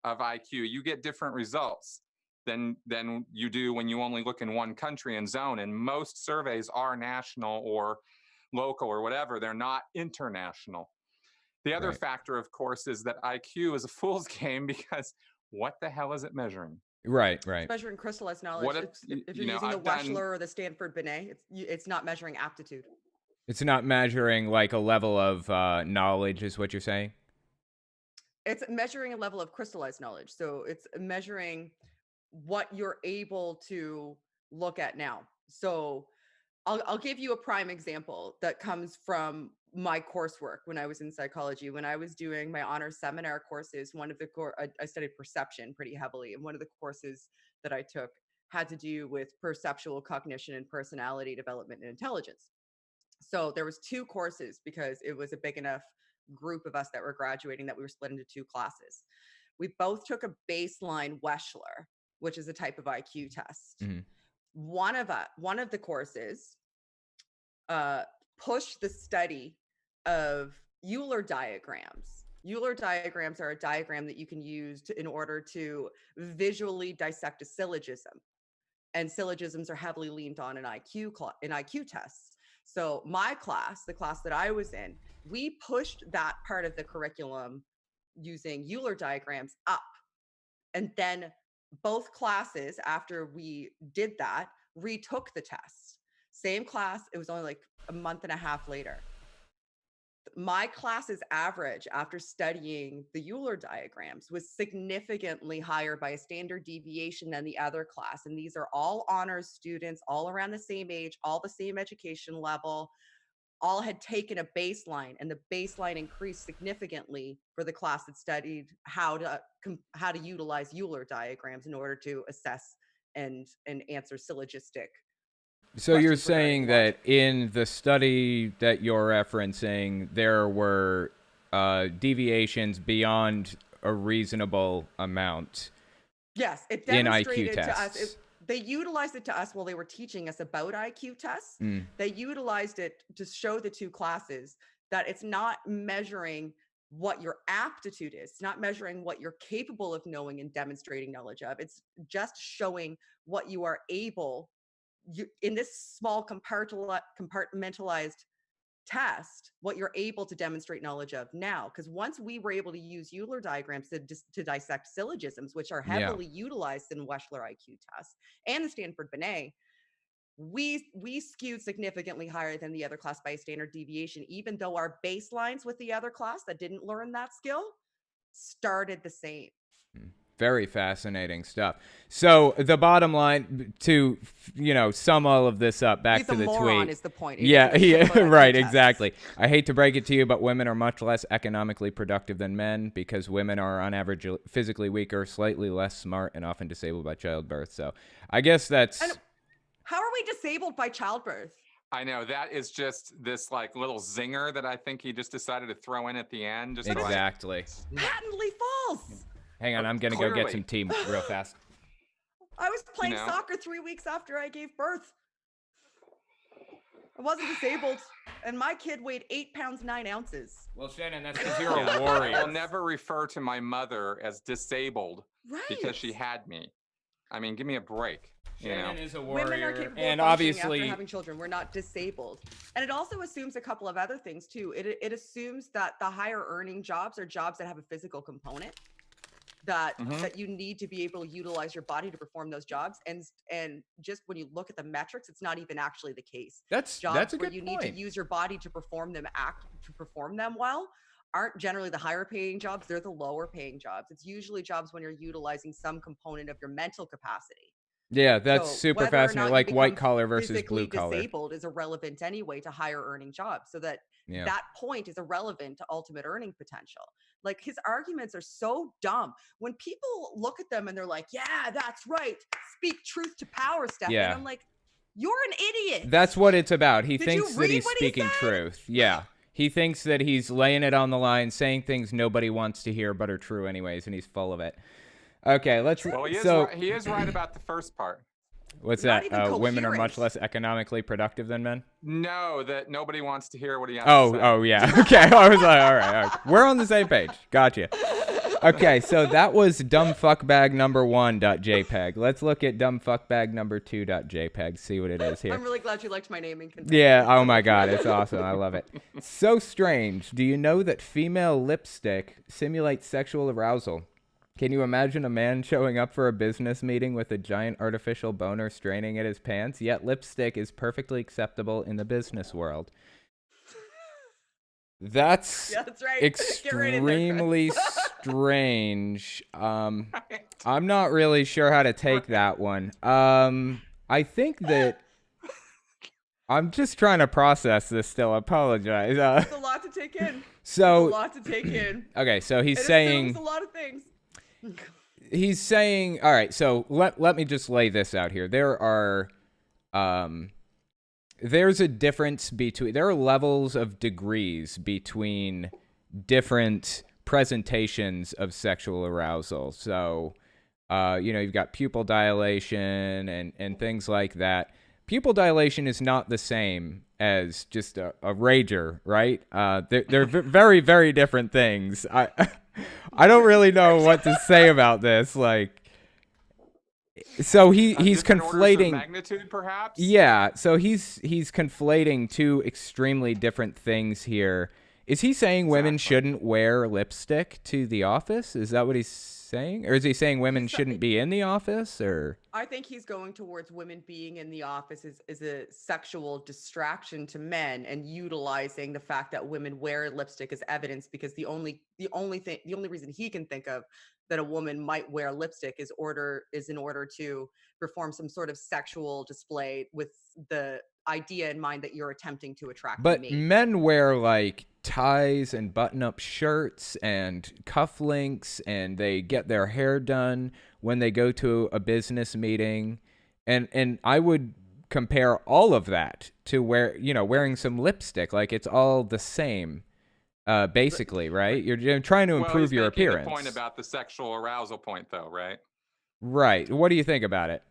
of IQ, you get different results than you do when you only look in one country and zone. And most surveys are national or local or whatever. They're not international. The other factor, of course, is that IQ is a fool's game, because what the hell is it measuring? Right. It's measuring crystallized knowledge. What if you're using the Wechsler or the Stanford Binet, it's not measuring aptitude. It's not measuring like a level of knowledge, is what you're saying? It's measuring a level of crystallized knowledge. So it's measuring what you're able to look at now. So I'll give you a prime example that comes from my coursework when I was in psychology. When I was doing my honors seminar courses, I studied perception pretty heavily, and one of the courses that I took had to do with perceptual cognition and personality development and intelligence. So there was 2 courses because it was a big enough group of us that were graduating that we were split into 2 classes. We both took a baseline Wechsler, which is a type of IQ test. Mm-hmm. One of the courses pushed the study of Euler diagrams. Euler diagrams are a diagram that you can use in order to visually dissect a syllogism. And syllogisms are heavily leaned on in IQ tests. So my class, the class that I was in, we pushed that part of the curriculum using Euler diagrams up. And then both classes, after we did that, retook the test. Same class. It was only like a month and a half later. my class's average after studying the Euler diagrams was significantly higher by a standard deviation than the other class. And these are all honors students, all around the same age, all the same education level, all had taken a baseline, and the baseline increased significantly for the class that studied how to utilize Euler diagrams in order to assess and answer syllogistic. So you're questions regarding saying that in the study that you're referencing, there were deviations beyond a reasonable amount. Yes, it in demonstrated IQ to us. tests. They utilized it to us while they were teaching us about IQ tests. They utilized it to show the two classes that it's not measuring what your aptitude is. It's not measuring what you're capable of knowing and demonstrating knowledge of. It's just showing what you are able, in this small compartmentalized test, what you're able to demonstrate knowledge of now. Because once we were able to use Euler diagrams to dissect syllogisms, which are heavily utilized in Wechsler IQ tests and the Stanford Binet, we skewed significantly higher than the other class by a standard deviation, even though our baselines with the other class that didn't learn that skill started the same. Very fascinating stuff. So the bottom line, to sum all of this up, back He's to the a moron tweet. is the point. Yeah, It's right, tests. exactly. I hate to break it to you, but women are much less economically productive than men because women are on average physically weaker, slightly less smart, and often disabled by childbirth. So I guess that's... And how are we disabled by childbirth? I know, that is just this like little zinger that I think he just decided to throw in at the end. Just Exactly. Patently false. Hang on, I'm going to go get Clearly. some tea real fast. I was playing know? soccer 3 weeks after I gave birth. I wasn't disabled, and my kid weighed 8 pounds 9 ounces. Well, Shannon, that's because you're a warrior. I'll never refer to my mother as disabled Right. because she had me. I mean, give me a break. Shannon is a Women are warrior, capable and of functioning obviously... after having children. We're not disabled. And it also assumes a couple of other things, too. It assumes that the higher earning jobs are jobs that have a physical component. That you need to be able to utilize your body to perform those jobs, and just when you look at the metrics, it's not even actually the case. That's Jobs a where good you point. need to use your body to perform them well aren't generally the higher paying jobs. They're the lower paying jobs. It's usually jobs when you're utilizing some component of your mental capacity. Yeah, that's So super whether or not fascinating. you Like white become collar versus physically blue collar. disabled is irrelevant anyway to higher earning jobs. So that that point is irrelevant to ultimate earning potential. Like his arguments are so dumb. When people look at them and they're like, "Yeah, that's right. Speak truth to power, Stefan." Yeah. I'm like, "You're an idiot." That's what it's about. He Did thinks you that read he's what he speaking said? truth. Yeah. He thinks that he's laying it on the line, saying things nobody wants to hear but are true anyways, and he's full of it. Okay, let's... Well, so, he is right about the first part. What's Not that? even Women are much coherent. less economically productive than men? No, that nobody wants to hear what he has to say. Oh, yeah. Okay, I was like, all right. We're on the same page. Gotcha. Okay, so that was dumbfuckbag number 1.jpg. Let's look at dumbfuckbag number 2.jpg, see what it is here. I'm really glad you liked my naming convention. Yeah, oh my god, it's awesome. I love it. So strange. Do you know that female lipstick simulates sexual arousal? Can you imagine a man showing up for a business meeting with a giant artificial boner straining at his pants? Yet lipstick is perfectly acceptable in the business world. That's Yeah, that's right. Get right in there, Chris. extremely strange. I'm not really sure how to take that one. I think that I'm just trying to process this still. I apologize. It's a lot to take in. So, It's a lot to take in. okay, so he's It saying... assumes a lot of things. He's saying, all right, so let me just lay this out here. There are, there's a difference between, there are levels of degrees between different presentations of sexual arousal. So, you've got pupil dilation and things like that. Pupil dilation is not the same as just a rager, right? They're very, very different things. I don't really know what to say about this. Like, so he's Different orders of conflating magnitude, perhaps. Yeah, so he's conflating two extremely different things here. Is he saying women shouldn't wear lipstick to the office? Is that what he's saying? Or is he saying women shouldn't be in the office? Or I think he's going towards women being in the office is a sexual distraction to men, and utilizing the fact that women wear lipstick as evidence, because the only reason he can think of that a woman might wear lipstick is in order to perform some sort of sexual display with the idea in mind that you're attempting to attract but me. men wear like ties and button-up shirts and cufflinks, and they get their hair done when they go to a business meeting, and I would compare all of that to wearing some lipstick. Like, it's all the same, basically, right? You're trying to improve your appearance. The point about the sexual arousal point, though, right? Right. What do you think about it?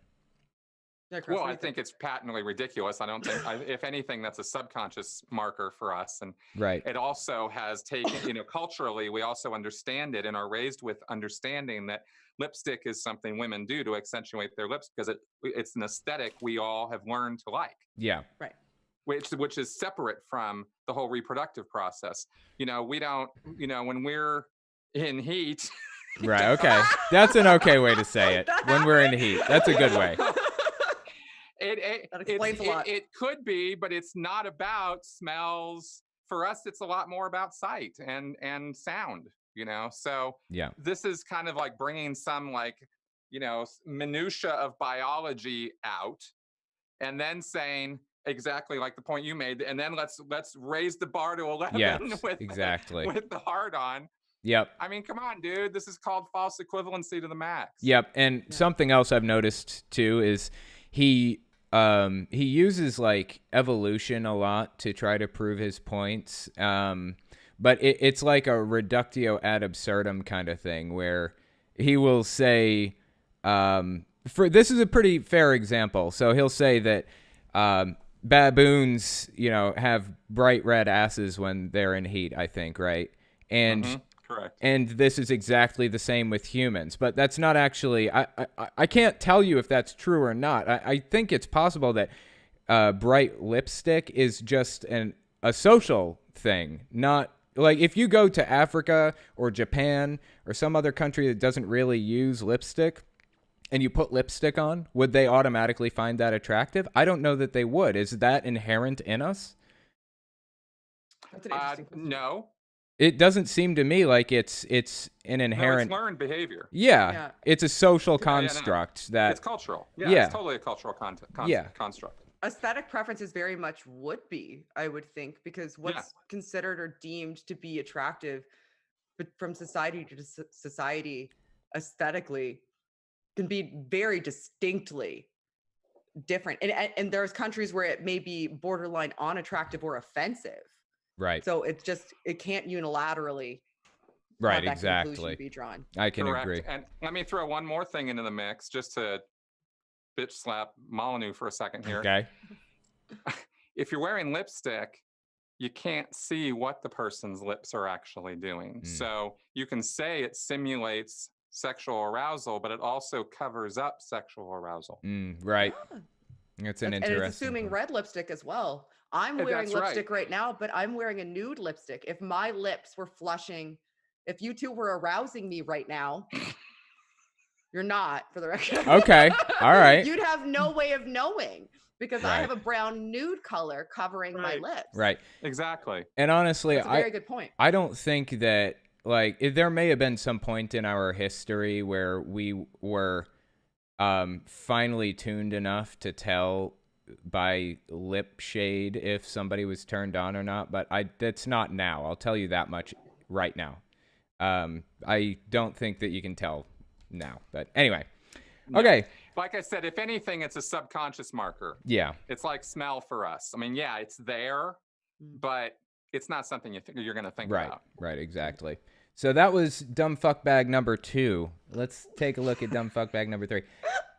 Yeah, Chris, Well, what do I you think it's patently ridiculous. I don't think, if anything, that's a subconscious marker for us. And Right. it also has taken, culturally, we also understand it and are raised with understanding that lipstick is something women do to accentuate their lips, because it's an aesthetic we all have learned to like. Yeah. Right. Which is separate from the whole reproductive process. We don't, when we're in heat. Right. Okay. That's an okay way to say it. When we're in heat. That's a good way. That explains a lot. It could be, but it's not about smells. For us, it's a lot more about sight and sound, So Yeah. this is kind of like bringing some minutia of biology out, and then saying exactly like the point you made, and then let's raise the bar to 11 exactly. with the hard on. Yep. I mean, come on, dude. This is called false equivalency to the max. Yep. And something else I've noticed too is he uses like evolution a lot to try to prove his points. But it's like a reductio ad absurdum kind of thing, where he will say, this is a pretty fair example. So he'll say that baboons, have bright red asses when they're in heat, I think, right? And correct. And this is exactly the same with humans, but that's not actually. I can't tell you if that's true or not. I think it's possible that bright lipstick is just a social thing, not like if you go to Africa or Japan or some other country that doesn't really use lipstick, and you put lipstick on, would they automatically find that attractive? I don't know that they would. Is that inherent in us? That's an interesting question. No. It doesn't seem to me like it's an inherent. No, it's learned behavior. Yeah, it's a social construct that it's cultural. Yeah, it's totally a cultural construct. Aesthetic preferences very much would be, I would think, because what's considered or deemed to be attractive, but from society to society, aesthetically, can be very distinctly different. And there's countries where it may be borderline unattractive or offensive. Right. So it can't unilaterally right, have that exactly conclusion be drawn. I can agree. And let me throw one more thing into the mix just to bitch slap Molyneux for a second here. Okay. If you're wearing lipstick, you can't see what the person's lips are actually doing. So you can say it simulates sexual arousal, but it also covers up sexual arousal. Right. That's an interesting. And it's assuming red lipstick as well. I'm wearing lipstick right now, but I'm wearing a nude lipstick. If my lips were flushing, if you two were arousing me right now, you're not, for the record. Okay. All right. You'd have no way of knowing, because I have a brown nude color covering my lips. Right. Exactly. And honestly, that's a very good point. I don't think that, like, there may have been some point in our history where we were finely tuned enough to tell by lip shade if somebody was turned on or not, but that's not now. I'll tell you that much right now. I don't think that you can tell now, but anyway. Okay. Like I said, if anything, it's a subconscious marker. Yeah. It's like smell for us. I mean, yeah, it's there, but it's not something you're going to think about. Right, exactly. So that was dumb fuck bag number 2. Let's take a look at dumb fuck bag number 3.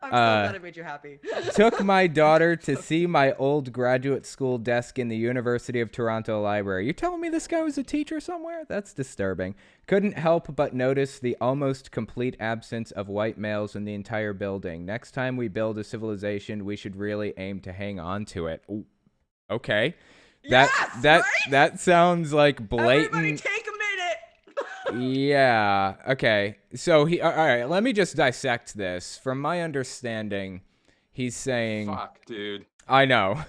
I'm so glad it made you happy. Took my daughter to see my old graduate school desk in the University of Toronto library. You telling me this guy was a teacher somewhere? That's disturbing. Couldn't help but notice the almost complete absence of white males in the entire building. Next time we build a civilization, we should really aim to hang on to it. Ooh, okay. That sounds like blatant. Everybody take a minute. Yeah. Okay. So all right. Let me just dissect this. From my understanding, he's saying, Fuck, dude. I know.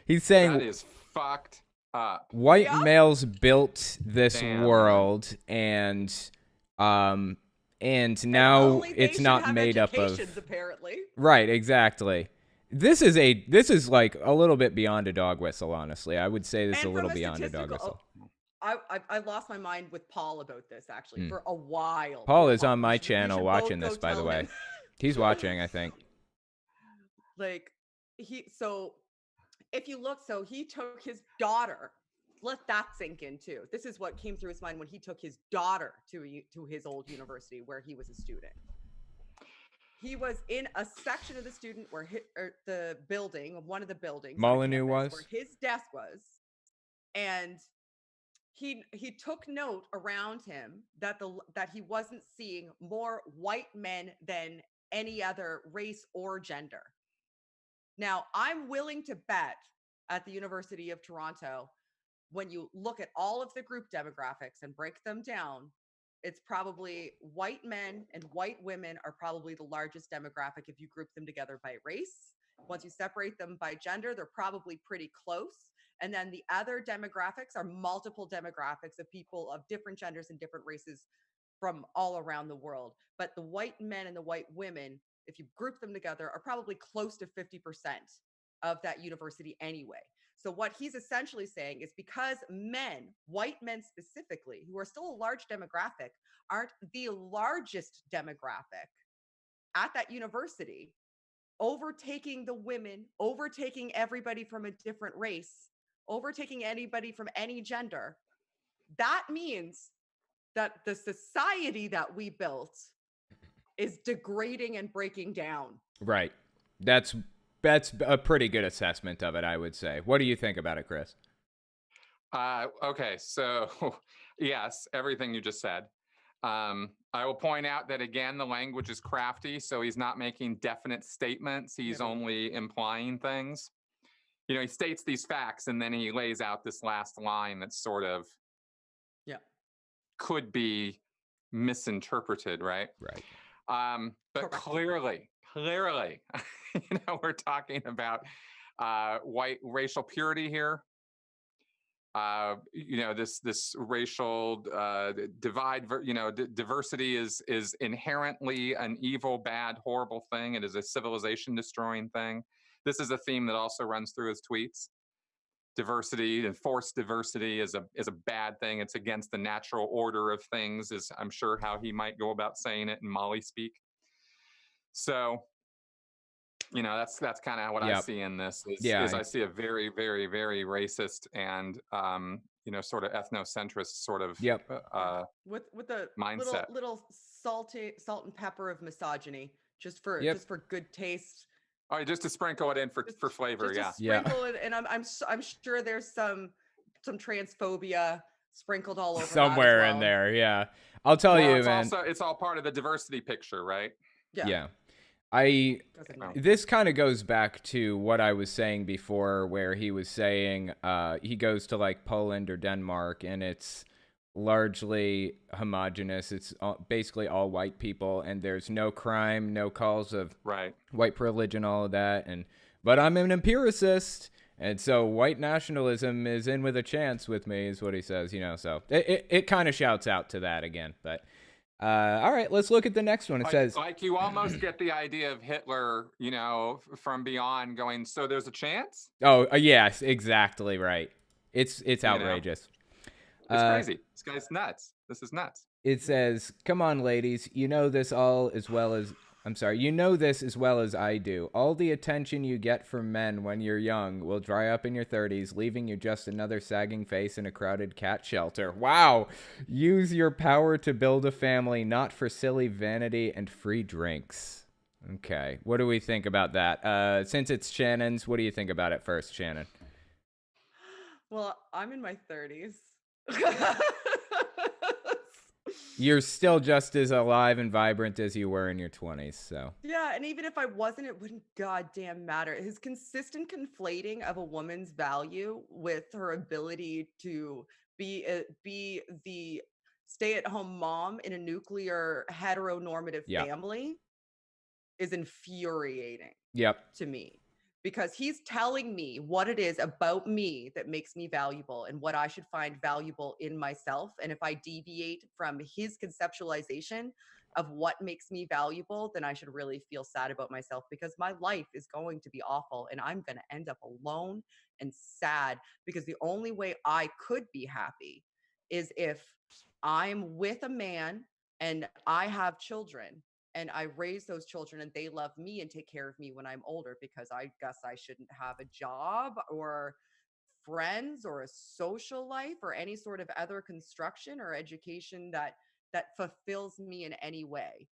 He's That saying is fucked up. white Yep. males built this Damn, world, and now Only they it's should not have made up of. educations, apparently. Right. Exactly. This is like a little bit beyond a dog whistle. Honestly, I would say this is a And little from a beyond a dog statistical, whistle. I lost my mind with Paul about this actually for a while. Paul Poor is on my We should channel both watching go this, by the tell way. him. He's watching, I think. Like so if you look, so he took his daughter. Let that sink in too. This is what came through his mind when he took his daughter to his old university where he was a student. He was in a section of the student where the building, one of the buildings, Molyneux campus, was? where his desk was, and he took note around him that he wasn't seeing more white men than any other race or gender. Now, I'm willing to bet at the University of Toronto, when you look at all of the group demographics and break them down, it's probably white men and white women are probably the largest demographic if you group them together by race. Once you separate them by gender, they're probably pretty close. And then the other demographics are multiple demographics of people of different genders and different races from all around the world. But the white men and the white women, if you group them together, are probably close to 50% of that university anyway. So what he's essentially saying is because men, white men specifically, who are still a large demographic, aren't the largest demographic at that university, overtaking the women, overtaking everybody from a different race, overtaking anybody from any gender, that means that the society that we built is degrading and breaking down. Right. That's a pretty good assessment of it, I would say. What do you think about it, Chris? Okay, so yes, everything you just said. I will point out that again, the language is crafty, so he's not making definite statements. He's only implying things. You know, he states these facts and then he lays out this last line that sort of could be misinterpreted, right? Right. But clearly, you know, we're talking about white racial purity here. You know, this racial divide, you know, diversity is inherently an evil, bad, horrible thing. It is a civilization destroying thing. This is a theme that also runs through his tweets. Diversity and forced diversity is a bad thing. It's against the natural order of things, is I'm sure how he might go about saying it in Molly speak. So, you know, that's kind of what I see in this. Is I see a very, very, very racist and you know, sort of ethnocentrist sort of with a mindset. little salt and pepper of misogyny, just for good taste. Oh, just to sprinkle it in for flavor, just sprinkle it, and I'm sure there's some transphobia sprinkled all over somewhere that as well. in there. Yeah, I'll tell you, man. It's all part of the diversity picture, right? Yeah. This kind of goes back to what I was saying before, where he was saying he goes to like Poland or Denmark, and it's largely homogenous. It's basically all white people, and there's no crime, no calls of white privilege and all of that. But I'm an empiricist, and so white nationalism is in with a chance with me, is what he says. You know, so it kind of shouts out to that again. But all right, let's look at the next one. It says, like, you almost get the idea of Hitler, you know, from beyond, going, so there's a chance. Oh yes, exactly right. It's outrageous. It's crazy. This guy's nuts. This is nuts. It says, come on, ladies. You know this as well as I do. All the attention you get from men when you're young will dry up in your 30s, leaving you just another sagging face in a crowded cat shelter. Wow. Use your power to build a family, not for silly vanity and free drinks. Okay. What do we think about that? Since it's Shannon's, what do you think about it first, Shannon? Well, I'm in my 30s. You're still just as alive and vibrant as you were in your 20s, so. Yeah, and even if I wasn't, it wouldn't goddamn matter. His consistent conflating of a woman's value with her ability to be the stay-at-home mom in a nuclear heteronormative Yeah. family is infuriating Yep. to me, because he's telling me what it is about me that makes me valuable and what I should find valuable in myself. And if I deviate from his conceptualization of what makes me valuable, then I should really feel sad about myself, because my life is going to be awful and I'm going to end up alone and sad, because the only way I could be happy is if I'm with a man and I have children and I raise those children and they love me and take care of me when I'm older, because I guess I shouldn't have a job or friends or a social life or any sort of other construction or education that fulfills me in any way.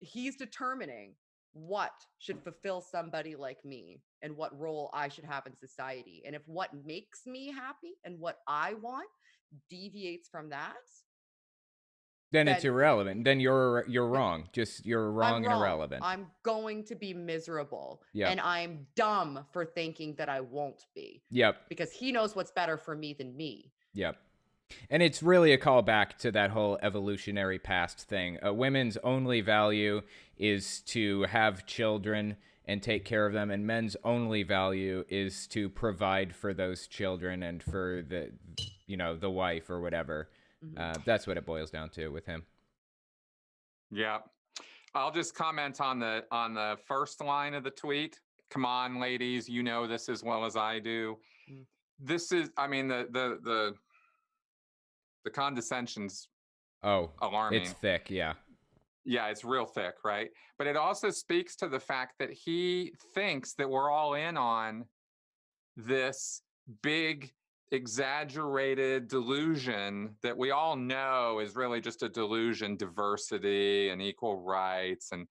He's determining what should fulfill somebody like me and what role I should have in society. And if what makes me happy and what I want deviates from that, Then it's then irrelevant. Then you're wrong. Just you're I'm wrong and wrong. irrelevant. I'm going to be miserable. Yep. And I'm dumb for thinking that I won't be, Yep. because he knows what's better for me than me. Yep. And it's really a callback to that whole evolutionary past thing. Women's only value is to have children and take care of them, and men's only value is to provide for those children and for the wife or whatever. That's what it boils down to with him. Yeah. I'll just comment on the first line of the tweet. Come on, ladies, you know this as well as I do. This is, I mean, the condescension's alarming. It's thick, yeah. Yeah, it's real thick, right? But it also speaks to the fact that he thinks that we're all in on this big, exaggerated delusion that we all know is really just a delusion: diversity and equal rights, and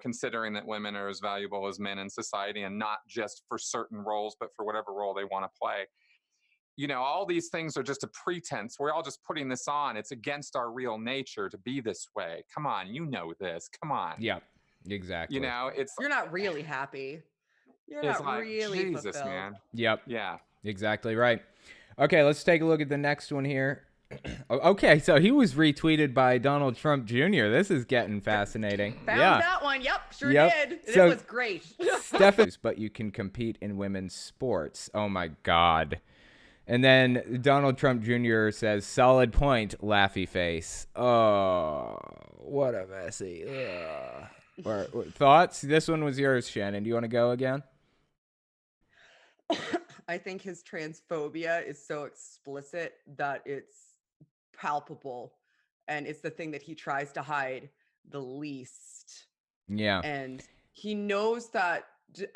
considering that women are as valuable as men in society, and not just for certain roles, but for whatever role they want to play. All these things are just a pretense. We're all just putting this on. It's against our real nature to be this way. Come on, this. Come on. Yeah, exactly. It's You're not really happy. You're it's not like, really Jesus, fulfilled. man. Yep. Yeah. Exactly right. Okay, let's take a look at the next one here. Okay, so he was retweeted by Donald Trump Jr. This is getting fascinating. Found yeah. that one. Yep, sure Yep. did. And So- it was great. Stefan, but you can compete in women's sports. Oh my God. And then Donald Trump Jr. says, solid point, laughy face. Oh, what a messy. Thoughts? This one was yours, Shannon. Do you want to go again? I think his transphobia is so explicit that it's palpable, and it's the thing that he tries to hide the least. Yeah. And he knows that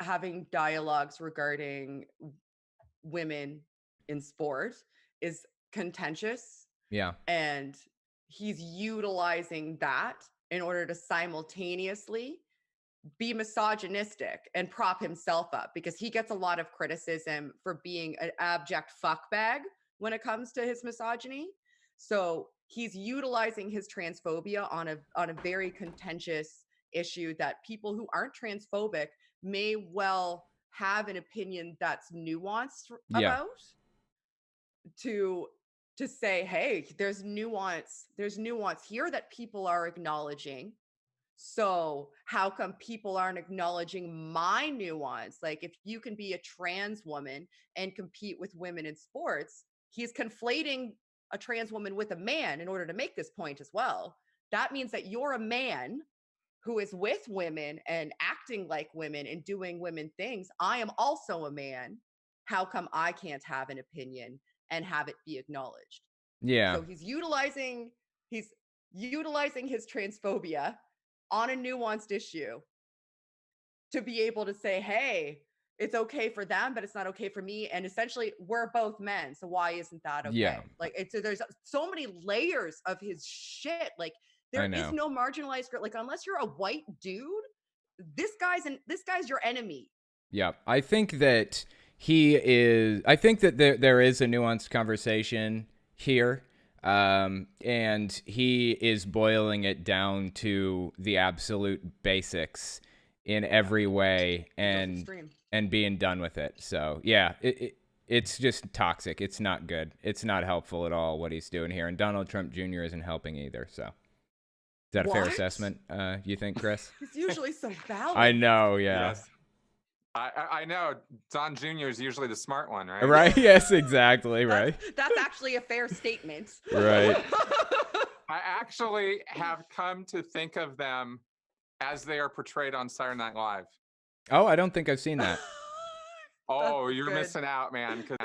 having dialogues regarding women in sport is contentious. Yeah. And he's utilizing that in order to simultaneously be misogynistic and prop himself up, because he gets a lot of criticism for being an abject fuckbag when it comes to his misogyny. So he's utilizing his transphobia on a very contentious issue that people who aren't transphobic may well have an opinion that's nuanced about. To say, hey, there's nuance here that people are acknowledging. So how come people aren't acknowledging my nuance? Like, if you can be a trans woman and compete with women in sports, he's conflating a trans woman with a man in order to make this point as well. That means that you're a man who is with women and acting like women and doing women things. I am also a man. How come I can't have an opinion and have it be acknowledged? Yeah. So he's utilizing his transphobia on a nuanced issue to be able to say, hey, it's okay for them, but it's not okay for me. And essentially, we're both men, so why isn't that okay? Yeah. Like, there's so many layers of his shit. Like, there is no marginalized group. Like, unless you're a white dude, this guy's your enemy. Yeah. I think that there is a nuanced conversation here. And he is boiling it down to the absolute basics in every way and being done with it. So yeah, It's just toxic. It's not good. It's not helpful at all what he's doing here. And Donald Trump Jr. isn't helping either. So is that a fair assessment, you think, Chris? He's usually so balanced. I know, yeah. Yes. I know. Don Jr. is usually the smart one, right? Right? Yes, exactly, right. That's actually a fair statement. Right. I actually have come to think of them as they are portrayed on Saturday Night Live. Oh, I don't think I've seen that. Oh, That's you're good. missing out, man. 'Cause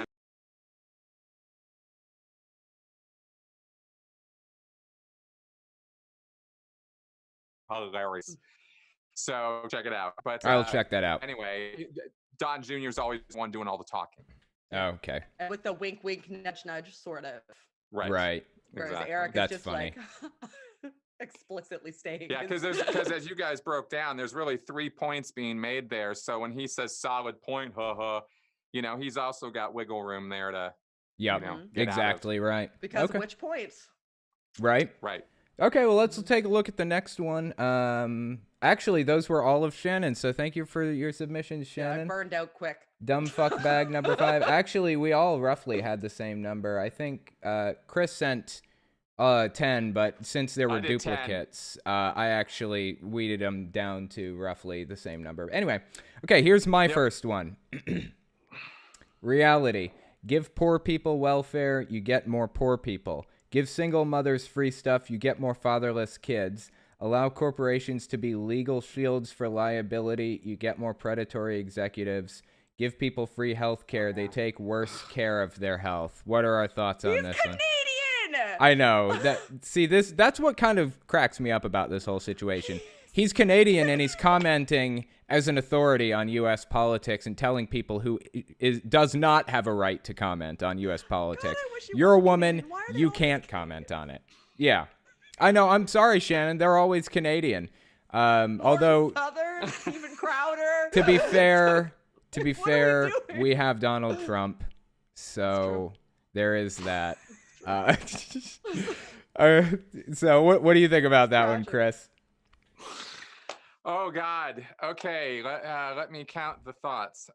hilarious. So check it out. But I'll check that out. Anyway, Don Jr. is always the one doing all the talking. Okay. And with the wink, wink, nudge, nudge, sort of. Right. Right. Whereas Exactly. Eric That's is just funny. like explicitly stating. Yeah, because as you guys broke down, there's really 3 points being made there. So when he says solid point, he's also got wiggle room there to, Yep. get out of. Exactly right. Because okay. which points? Right. Right. Okay, well, let's take a look at the next one. Actually, those were all of Shannon, so thank you for your submissions, Yeah, I Shannon. burned out quick. Dumb fuck bag number 5. Actually, we all roughly had the same number. I think Chris sent 10, but since there were I did 10. duplicates, I actually weeded them down to roughly the same number. Anyway, okay, here's my first one. Reality. Give poor people welfare, you get more poor people. Give single mothers free stuff, you get more fatherless kids. Allow corporations to be legal shields for liability, you get more predatory executives. Give people free health care, they take worse care of their health. What are our thoughts on this one? Canadian! I know. That's what kind of cracks me up about this whole situation. He's Canadian and he's commenting as an authority on U.S. politics and telling people who does not have a right to comment on U.S. politics. I wish you You're a weren't woman, Canadian. Why are they you always can't comment on it. Yeah. I know. I'm sorry, Shannon. They're always Canadian. Although, Southern, even Crowder. to be fair, What are we doing? we have Donald Trump, so there is that. So what do you think about that one, Gotcha. Chris? Oh God. Okay. Let me count the thoughts.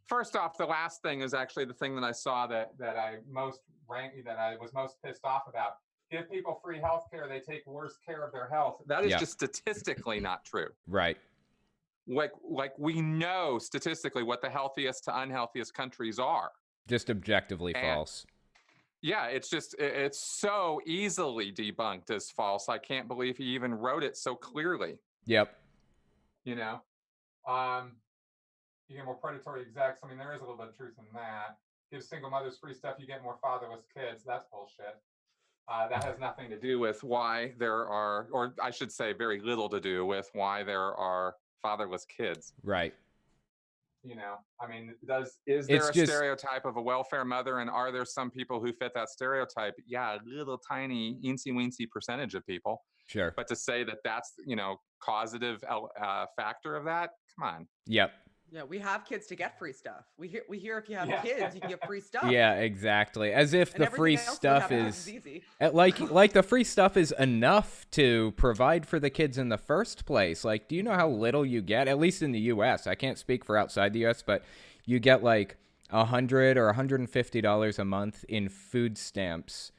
First off, the last thing is actually the thing that I saw that I was most pissed off about. Give people free health care, they take worse care of their health. That is Yeah. just statistically not true. Right. Like we know statistically what the healthiest to unhealthiest countries are. Just objectively And- false. Yeah, it's just it's so easily debunked as false. I can't believe he even wrote it so clearly. Yep. You know, you get more predatory execs. I mean, there is a little bit of truth in that. Give single mothers free stuff, you get more fatherless kids. That's bullshit. That has nothing to do with why there are, or I should say, very little to do with why there are fatherless kids. Right. You know, I mean, is there It's a just- stereotype of a welfare mother, and are there some people who fit that stereotype? Yeah, a little tiny, eensy-weensy percentage of people. Sure. But to say that that's, causative factor of that, come on. Yep. Yeah, we have kids to get free stuff. We hear if you have Yeah. kids, you can get free stuff. Yeah, exactly. As if And the free everything else we stuff have is easy. like the free stuff is enough to provide for the kids in the first place. Like, do you know how little you get? At least in the U.S. I can't speak for outside the U.S., but you get like $100 or $150 a month in food stamps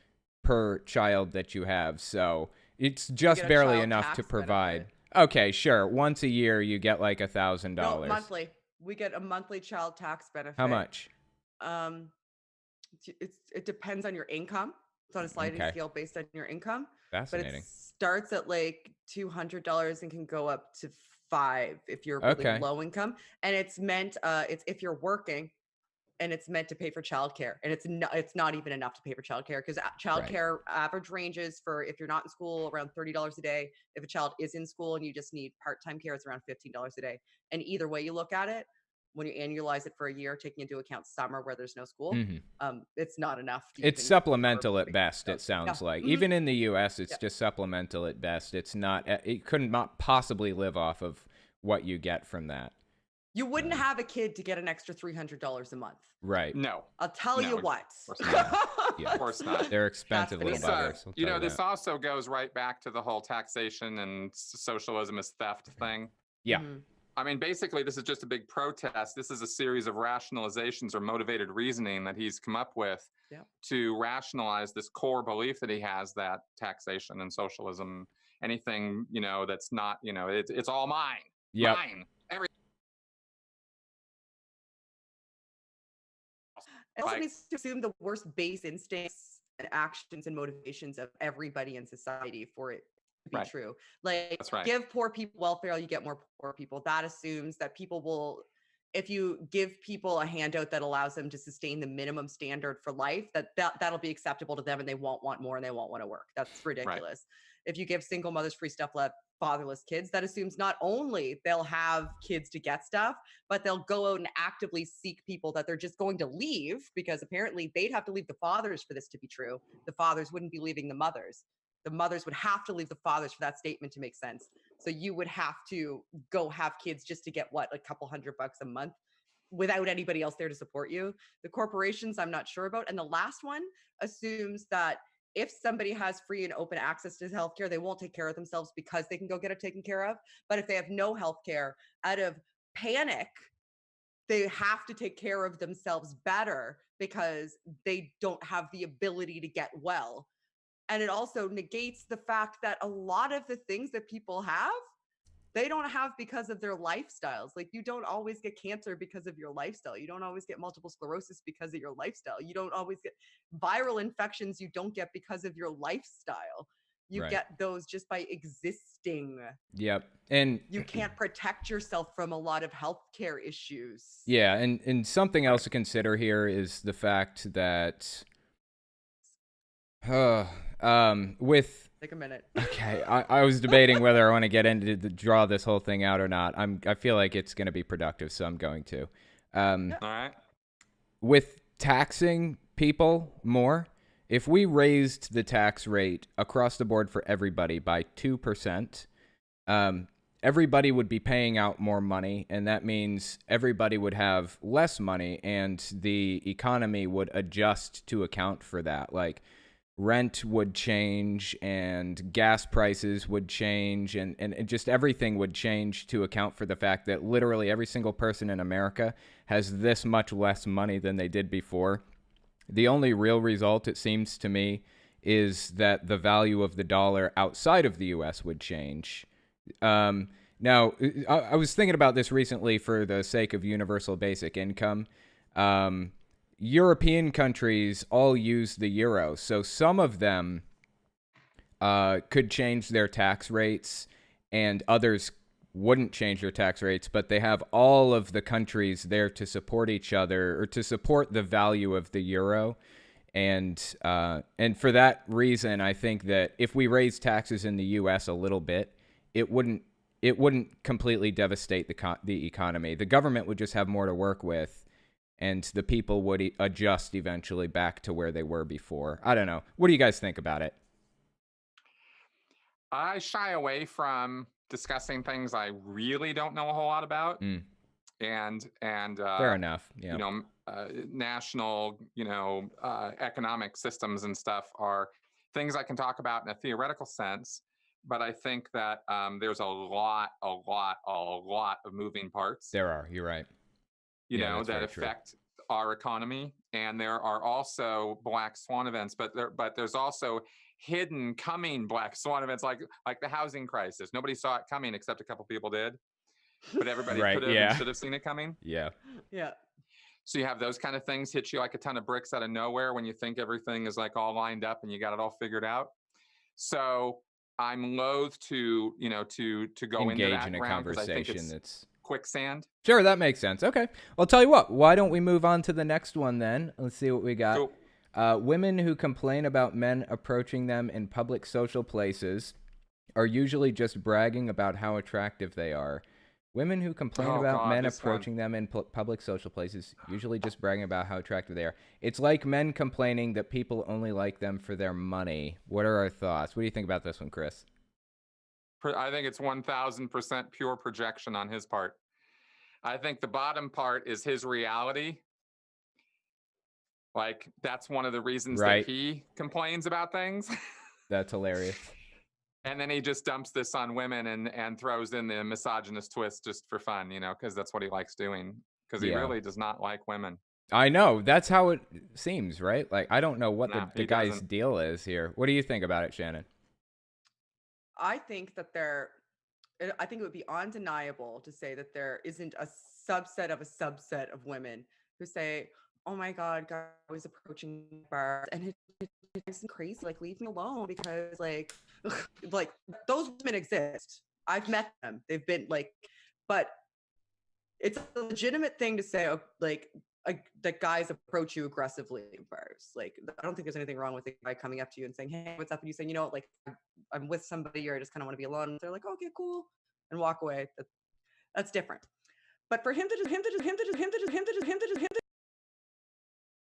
per child that you have. So it's just get a barely child enough to tax provide. benefit. Okay, sure. Once a year, you get like $1,000. No, monthly. We get a monthly child tax benefit. How much? It depends on your income. It's on a sliding Okay. scale based on your income. But Fascinating. it starts at like $200 and can go up to $5 if you're really Okay. low income. And it's meant it's if you're working, and it's meant to pay for childcare. And it's not even enough to pay for childcare, because childcare average ranges for, if you're not in school, around $30 a day. If a child is in school and you just need part-time care, it's around $15 a day. And either way you look at it, when you annualize it for a year, taking into account summer where there's no school, Mhm. it's not enough. To It's even supplemental cover at basic best, stuff. it sounds Yeah. like. Mhm. Even in the US, it's Yeah. just supplemental at best. It's not, it couldn't possibly live off of what you get from that. You wouldn't have a kid to get an extra $300 a month. Right. No, I'll tell No, you of what. course not. Yeah. of course not. They're expensive That's little what it buggers. I'll You tell know, this that. also goes right back to the whole taxation and socialism is theft thing. Yeah. Mhm. I mean, basically, this is just a big protest. This is a series of rationalizations or motivated reasoning that he's come up with to rationalize this core belief that he has that taxation and socialism, anything, that's not, it's all mine. Yep. Mine. Every. It also needs to assume the worst base instincts and actions and motivations of everybody in society for it to be true. Like, give poor people welfare, you get more poor people. That assumes that people will, if you give people a handout that allows them to sustain the minimum standard for life, that'll be acceptable to them, and they won't want more and they won't want to work. That's ridiculous. If you give single mothers free stuff, let fatherless kids, that assumes not only they'll have kids to get stuff, but they'll go out and actively seek people that they're just going to leave, because apparently they'd have to leave the fathers for this to be true. The fathers wouldn't be leaving the mothers. The mothers would have to leave the fathers for that statement to make sense. So you would have to go have kids just to get a couple $100 a month without anybody else there to support you. The corporations, I'm not sure about. And the last one assumes that if somebody has free and open access to healthcare, they won't take care of themselves because they can go get it taken care of. But if they have no healthcare, out of panic, they have to take care of themselves better because they don't have the ability to get well. And it also negates the fact that a lot of the things that people have, they don't have because of their lifestyles. Like, you don't always get cancer because of your lifestyle. You don't always get multiple sclerosis because of your lifestyle. You don't always get viral infections. You don't get because of your lifestyle. You get those just by existing. Yep. And you can't protect yourself from a lot of healthcare issues. Yeah. And something else to consider here is the fact that Take a minute. Okay, I was debating whether I want to get into draw this whole thing out or not. I feel like it's going to be productive, so I'm going to. All right. With taxing people more, if we raised the tax rate across the board for everybody by 2%, everybody would be paying out more money, and that means everybody would have less money, and the economy would adjust to account for that. Like, rent would change and gas prices would change and just everything would change to account for the fact that literally every single person in America has this much less money than they did before. The only real result, it seems to me, is that the value of the dollar outside of the U.S. would change. Now, I was thinking about this recently for the sake of universal basic income. European countries all use the euro, so some of them could change their tax rates and others wouldn't change their tax rates, but they have all of the countries there to support each other or to support the value of the euro. And for that reason, I think that if we raise taxes in the U.S. a little bit, it wouldn't completely devastate the economy. The government would just have more to work with, and the people would adjust eventually back to where they were before. I don't know. What do you guys think about it? I shy away from discussing things I really don't know a whole lot about. And fair enough. Yeah. National, economic systems and stuff are things I can talk about in a theoretical sense. But I think that there's a lot of moving parts. There are. You're right. That affect our economy, and there are also black swan events, but there's also hidden coming black swan events, like the housing crisis. Nobody saw it coming except a couple people did, but everybody could have and should have seen it coming. Yeah. So you have those kind of things hit you like a ton of bricks out of nowhere when you think everything is like all lined up and you got it all figured out. So I'm loath to go engage into that in a conversation that's quicksand. Sure, that makes sense. Okay. Well, I'll tell you what. Why don't we move on to the next one then? Let's see what we got. Cool. Women who complain about men approaching them in public social places are usually just bragging about how attractive they are. Women who complain about men approaching them in public social places usually just bragging about how attractive they are. It's like men complaining that people only like them for their money. What are our thoughts? What do you think about this one, Chris? I think it's 1,000% pure projection on his part. I think the bottom part is his reality. Like, that's one of the reasons that he complains about things. That's hilarious. And then he just dumps this on women and throws in the misogynist twist just for fun, because that's what he likes doing. Because he really does not like women. I know. That's how it seems, right? Like, I don't know what the guy's doesn't. deal is here. What do you think about it, Shannon? I think that I think it would be undeniable to say that there isn't a subset of women who say, "Oh my God, guy was approaching bars and it's crazy. Like, leave me alone because like those women exist. I've met them. They've been like, but it's a legitimate thing to say, that guys approach you aggressively in bars. Like, I don't think there's anything wrong with a guy coming up to you and saying, "Hey, what's up?" And you saying, like, I'm with somebody, or I just kind of want to be alone. And they're like, "Okay, cool," and walk away. That's different. But for him to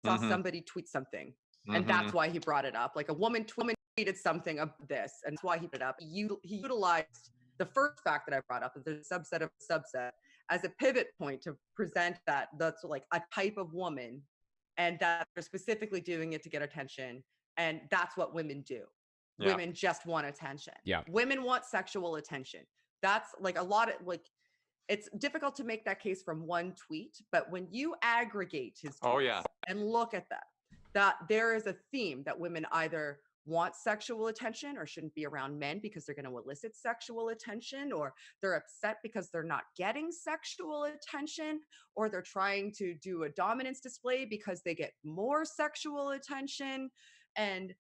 saw somebody tweet something, and that's why he brought it up. Like, a woman tweeted something of this, and that's why he put it up. He utilized the first fact that I brought up, that there's a subset of a subset, as a pivot point to present that's like a type of woman, and that they're specifically doing it to get attention. And that's what women do. Yeah. Women just want attention. Yeah. Women want sexual attention. That's like a lot of like, it's difficult to make that case from one tweet, but when you aggregate his tweets and look at that there is a theme that women either want sexual attention or shouldn't be around men because they're going to elicit sexual attention, or they're upset because they're not getting sexual attention, or they're trying to do a dominance display because they get more sexual attention, and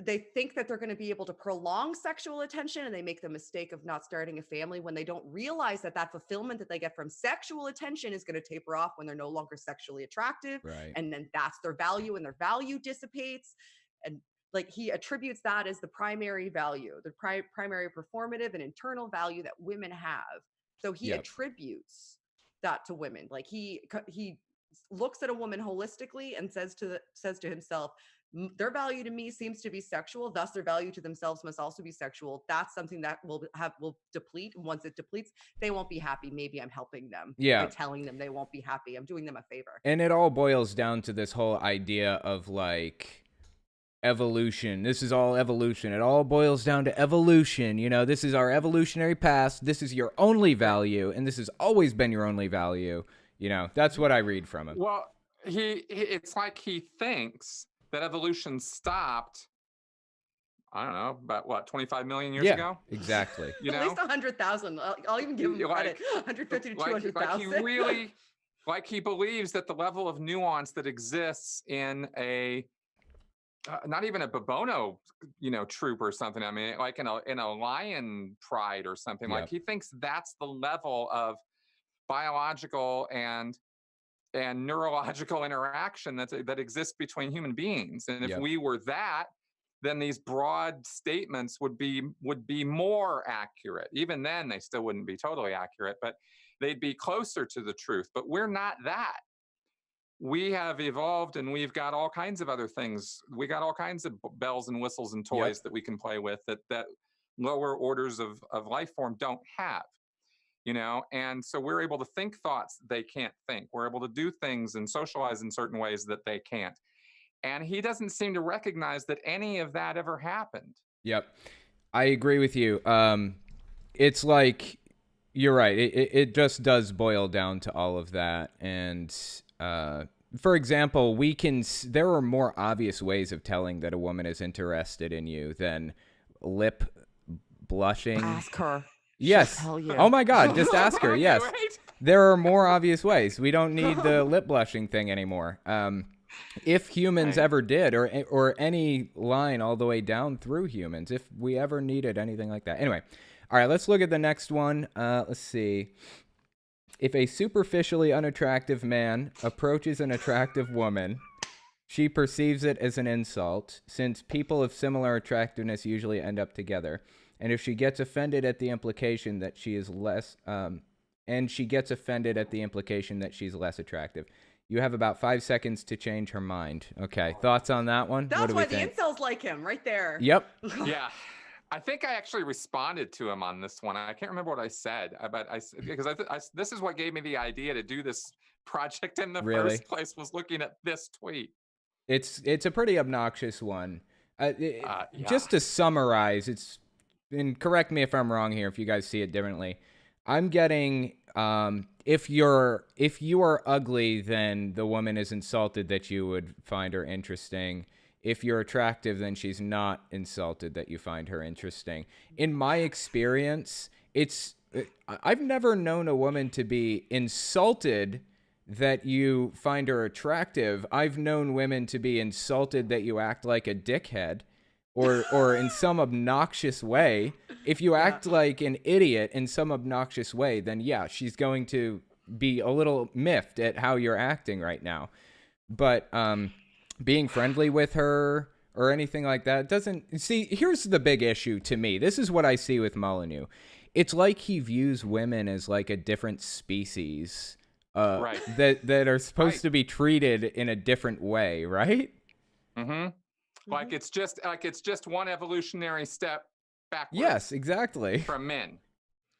they think that they're going to be able to prolong sexual attention, and they make the mistake of not starting a family when they don't realize that fulfillment that they get from sexual attention is going to taper off when they're no longer sexually attractive. Right. And then that's their value, and their value dissipates. And like, he attributes that as the primary value, the primary performative and internal value that women have. So he attributes that to women. Like, he looks at a woman holistically and says to himself, their value to me seems to be sexual, thus their value to themselves must also be sexual. That's something that will deplete. And once it depletes, they won't be happy. Maybe I'm helping them by telling them they won't be happy. I'm doing them a favor. And it all boils down to this whole idea of like evolution. This is all evolution. It all boils down to evolution. This is our evolutionary past. This is your only value, and this has always been your only value. That's what I read from him. Well, it's like he thinks that evolution stopped, I don't know, about what, 25 million years ago? Exactly. At least 100,000. I'll even give him credit. 150 to 200,000. Like he believes that the level of nuance that exists in a not even a Babono, troop or something. I mean, like in a lion pride or something. Like, he thinks that's the level of biological and neurological interaction that exists between human beings. And if we were that, then these broad statements would be more accurate. Even then, they still wouldn't be totally accurate, but they'd be closer to the truth. But we're not that. We have evolved, and we've got all kinds of other things. We got all kinds of bells and whistles and toys that we can play with that lower orders of life form don't have. And so we're able to think thoughts they can't think. We're able to do things and socialize in certain ways that they can't. And he doesn't seem to recognize that any of that ever happened. Yep. I agree with you. It's like, you're right. It just does boil down to all of that. And for example, there are more obvious ways of telling that a woman is interested in you than lip blushing. Ask her. Yes. Oh my God. Just ask her. Yes. There are more obvious ways. We don't need the lip blushing thing anymore. If humans ever did, or any line all the way down through humans, if we ever needed anything like that. Anyway. All right. Let's look at the next one. Let's see. If a superficially unattractive man approaches an attractive woman, she perceives it as an insult, since people of similar attractiveness usually end up together. And if she gets offended at the implication that she is less, she's less attractive. You have about 5 seconds to change her mind. Okay, thoughts on that one? That's why the incels like him, right there. Yep. Yeah. I think I actually responded to him on this one. I can't remember what I said, but this is what gave me the idea to do this project in the first place, was looking at this tweet. It's a pretty obnoxious one. Just to summarize, it's and correct me if I'm wrong here, if you guys see it differently. I'm getting if you are ugly, then the woman is insulted that you would find her interesting. If you're attractive, then she's not insulted that you find her interesting. In my experience, I've never known a woman to be insulted that you find her attractive. I've known women to be insulted that you act like a dickhead or in some obnoxious way. If you act like an idiot in some obnoxious way, then yeah, she's going to be a little miffed at how you're acting right now. But being friendly with her or anything like that doesn't... See, here's the big issue to me. This is what I see with Molyneux. It's like he views women as like a different species Right. that are supposed to be treated in a different way, right? Mm-hmm. Like it's just one evolutionary step backwards. Yes, exactly. From men,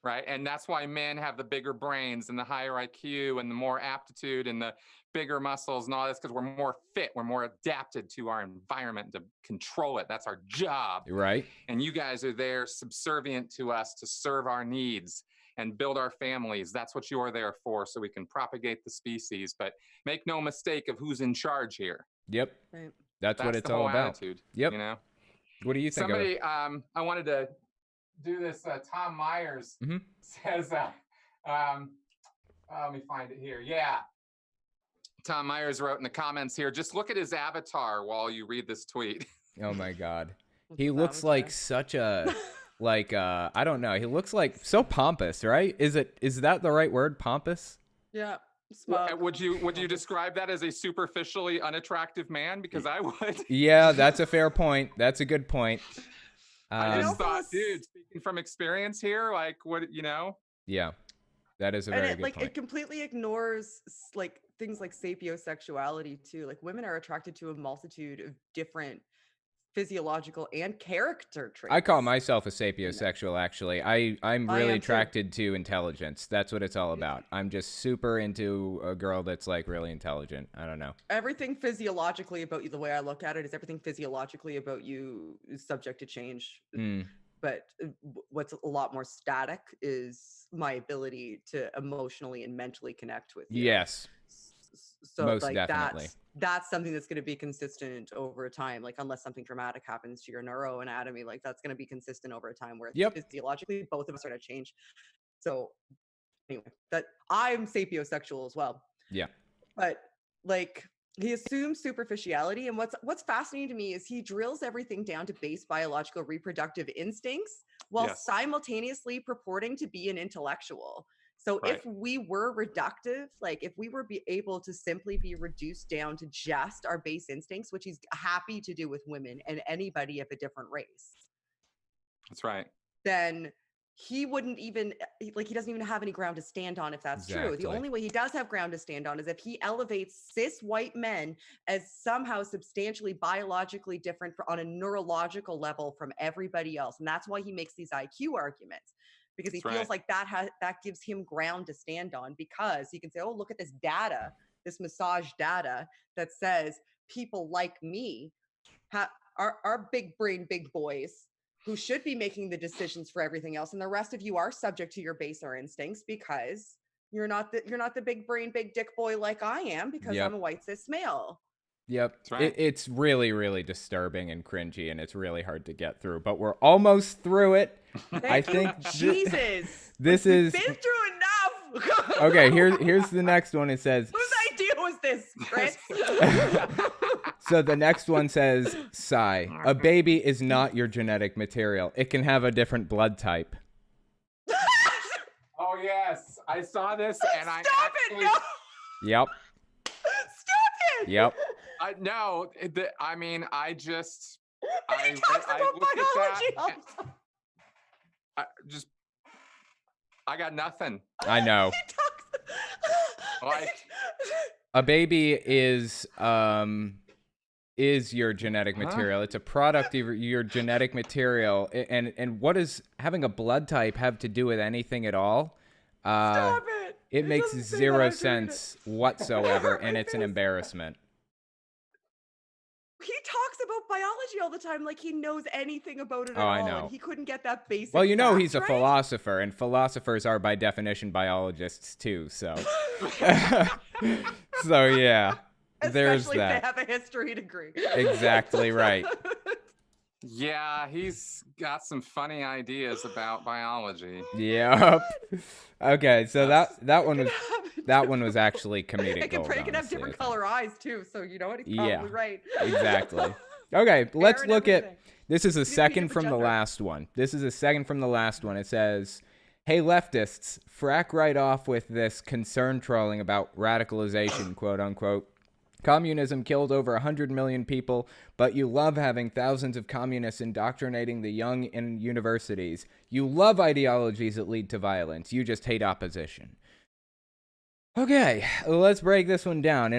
right? And that's why men have the bigger brains and the higher IQ and the more aptitude and the bigger muscles and all this, because we're more fit, we're more adapted to our environment to control it. That's our job. Right. And you guys are there subservient to us to serve our needs and build our families. That's what you're there for, so we can propagate the species. But make no mistake of who's in charge here. Yep. Right. That's what it's the all whole about. attitude, Yep. You know? What do you think Somebody, of it? I wanted to do this. Tom Myers says, let me find it here. Yeah. Tom Myers wrote in the comments here, just look at his avatar while you read this tweet. Oh my God. What's He his looks avatar? like such a, like, I don't know. He looks like so pompous, right? Is that the right word? Pompous? Yeah. Smug. Would you describe that as a superficially unattractive man? Because I would. Yeah, that's a fair point. That's a good point. I just also thought, s- dude, speaking from experience here, like what, you know? Yeah, that is a And very it good like point. it completely ignores like things like sapiosexuality too. Like women are attracted to a multitude of different physiological and character traits. I call myself a sapiosexual, actually. I'm I really am too. attracted to intelligence. That's what it's all about. I'm just super into a girl that's like really intelligent. I don't know. Everything physiologically about you, the way I look at it, is everything physiologically about you is subject to change. Mm, But what's a lot more static is my ability to emotionally and mentally connect with you. yes, So most like definitely. that's something that's going to be consistent over time. Like unless something dramatic happens to your neuroanatomy, like that's going to be consistent over time. Where Yep. physiologically, both of us are going to change. So anyway, that I'm sapiosexual as well. Yeah. But like he assumes superficiality, and what's fascinating to me is he drills everything down to base biological reproductive instincts while Yes. simultaneously purporting to be an intellectual. So Right. if we were reductive, like if we were able to simply be reduced down to just our base instincts, which he's happy to do with women and anybody of a different race, That's right. then he wouldn't even he doesn't even have any ground to stand on if that's true. Exactly. The only way he does have ground to stand on is if he elevates cis white men as somehow substantially biologically different on a neurological level from everybody else. And that's why he makes these IQ arguments, because he That's feels right. like that gives him ground to stand on, because he can say, oh, look at this data, this massage data that says people like me are big brain big boys who should be making the decisions for everything else, and the rest of you are subject to your baser instincts because you're not the big brain big dick boy like I am, because Yep. I'm a white cis male. Yep. That's right. It's really, really disturbing and cringy, and it's really hard to get through, but we're almost through it. I Thank you, think Jesus. this We've is been through enough. okay. Here's the next one. It says, Whose idea was this, Chris? so the next one says, sigh. A baby is not your genetic material. It can have a different blood type. Oh yes, I saw this and I Stop actually, it! No, Yep. stop it! Yep. no. I mean, I just He talks I about look at biology that all and the time. I got nothing. I know. He talks Like, A baby is your genetic material. It's a product of your genetic material. And what does having a blood type have to do with anything at all? Stop it! It makes doesn't say that zero after reading it. sense whatsoever, and My it's an face. embarrassment. he talks about biology all the time like he knows anything about it at Oh, all. I know. And he couldn't get that basic Well, you know fact he's a right? philosopher, and philosophers are by definition biologists too. So, so yeah, there's Especially if that. they have a history degree. Exactly right. Yeah, he's got some funny ideas about biology. Yep. Okay, so That's- that one was That was actually comedic It can, gold. it can have honestly, different I think. color eyes too, so you know what? He's Yeah, probably right. Exactly. Okay, let's and look everything. at this. Is a need to be second different from the gender. last one. This is a second from the last one. It says, "Hey leftists, frack right off with this concern trolling about radicalization, quote unquote. Communism killed over 100 million people, but you love having thousands of communists indoctrinating the young in universities. You love ideologies that lead to violence. You just hate opposition." Okay, let's break this one down.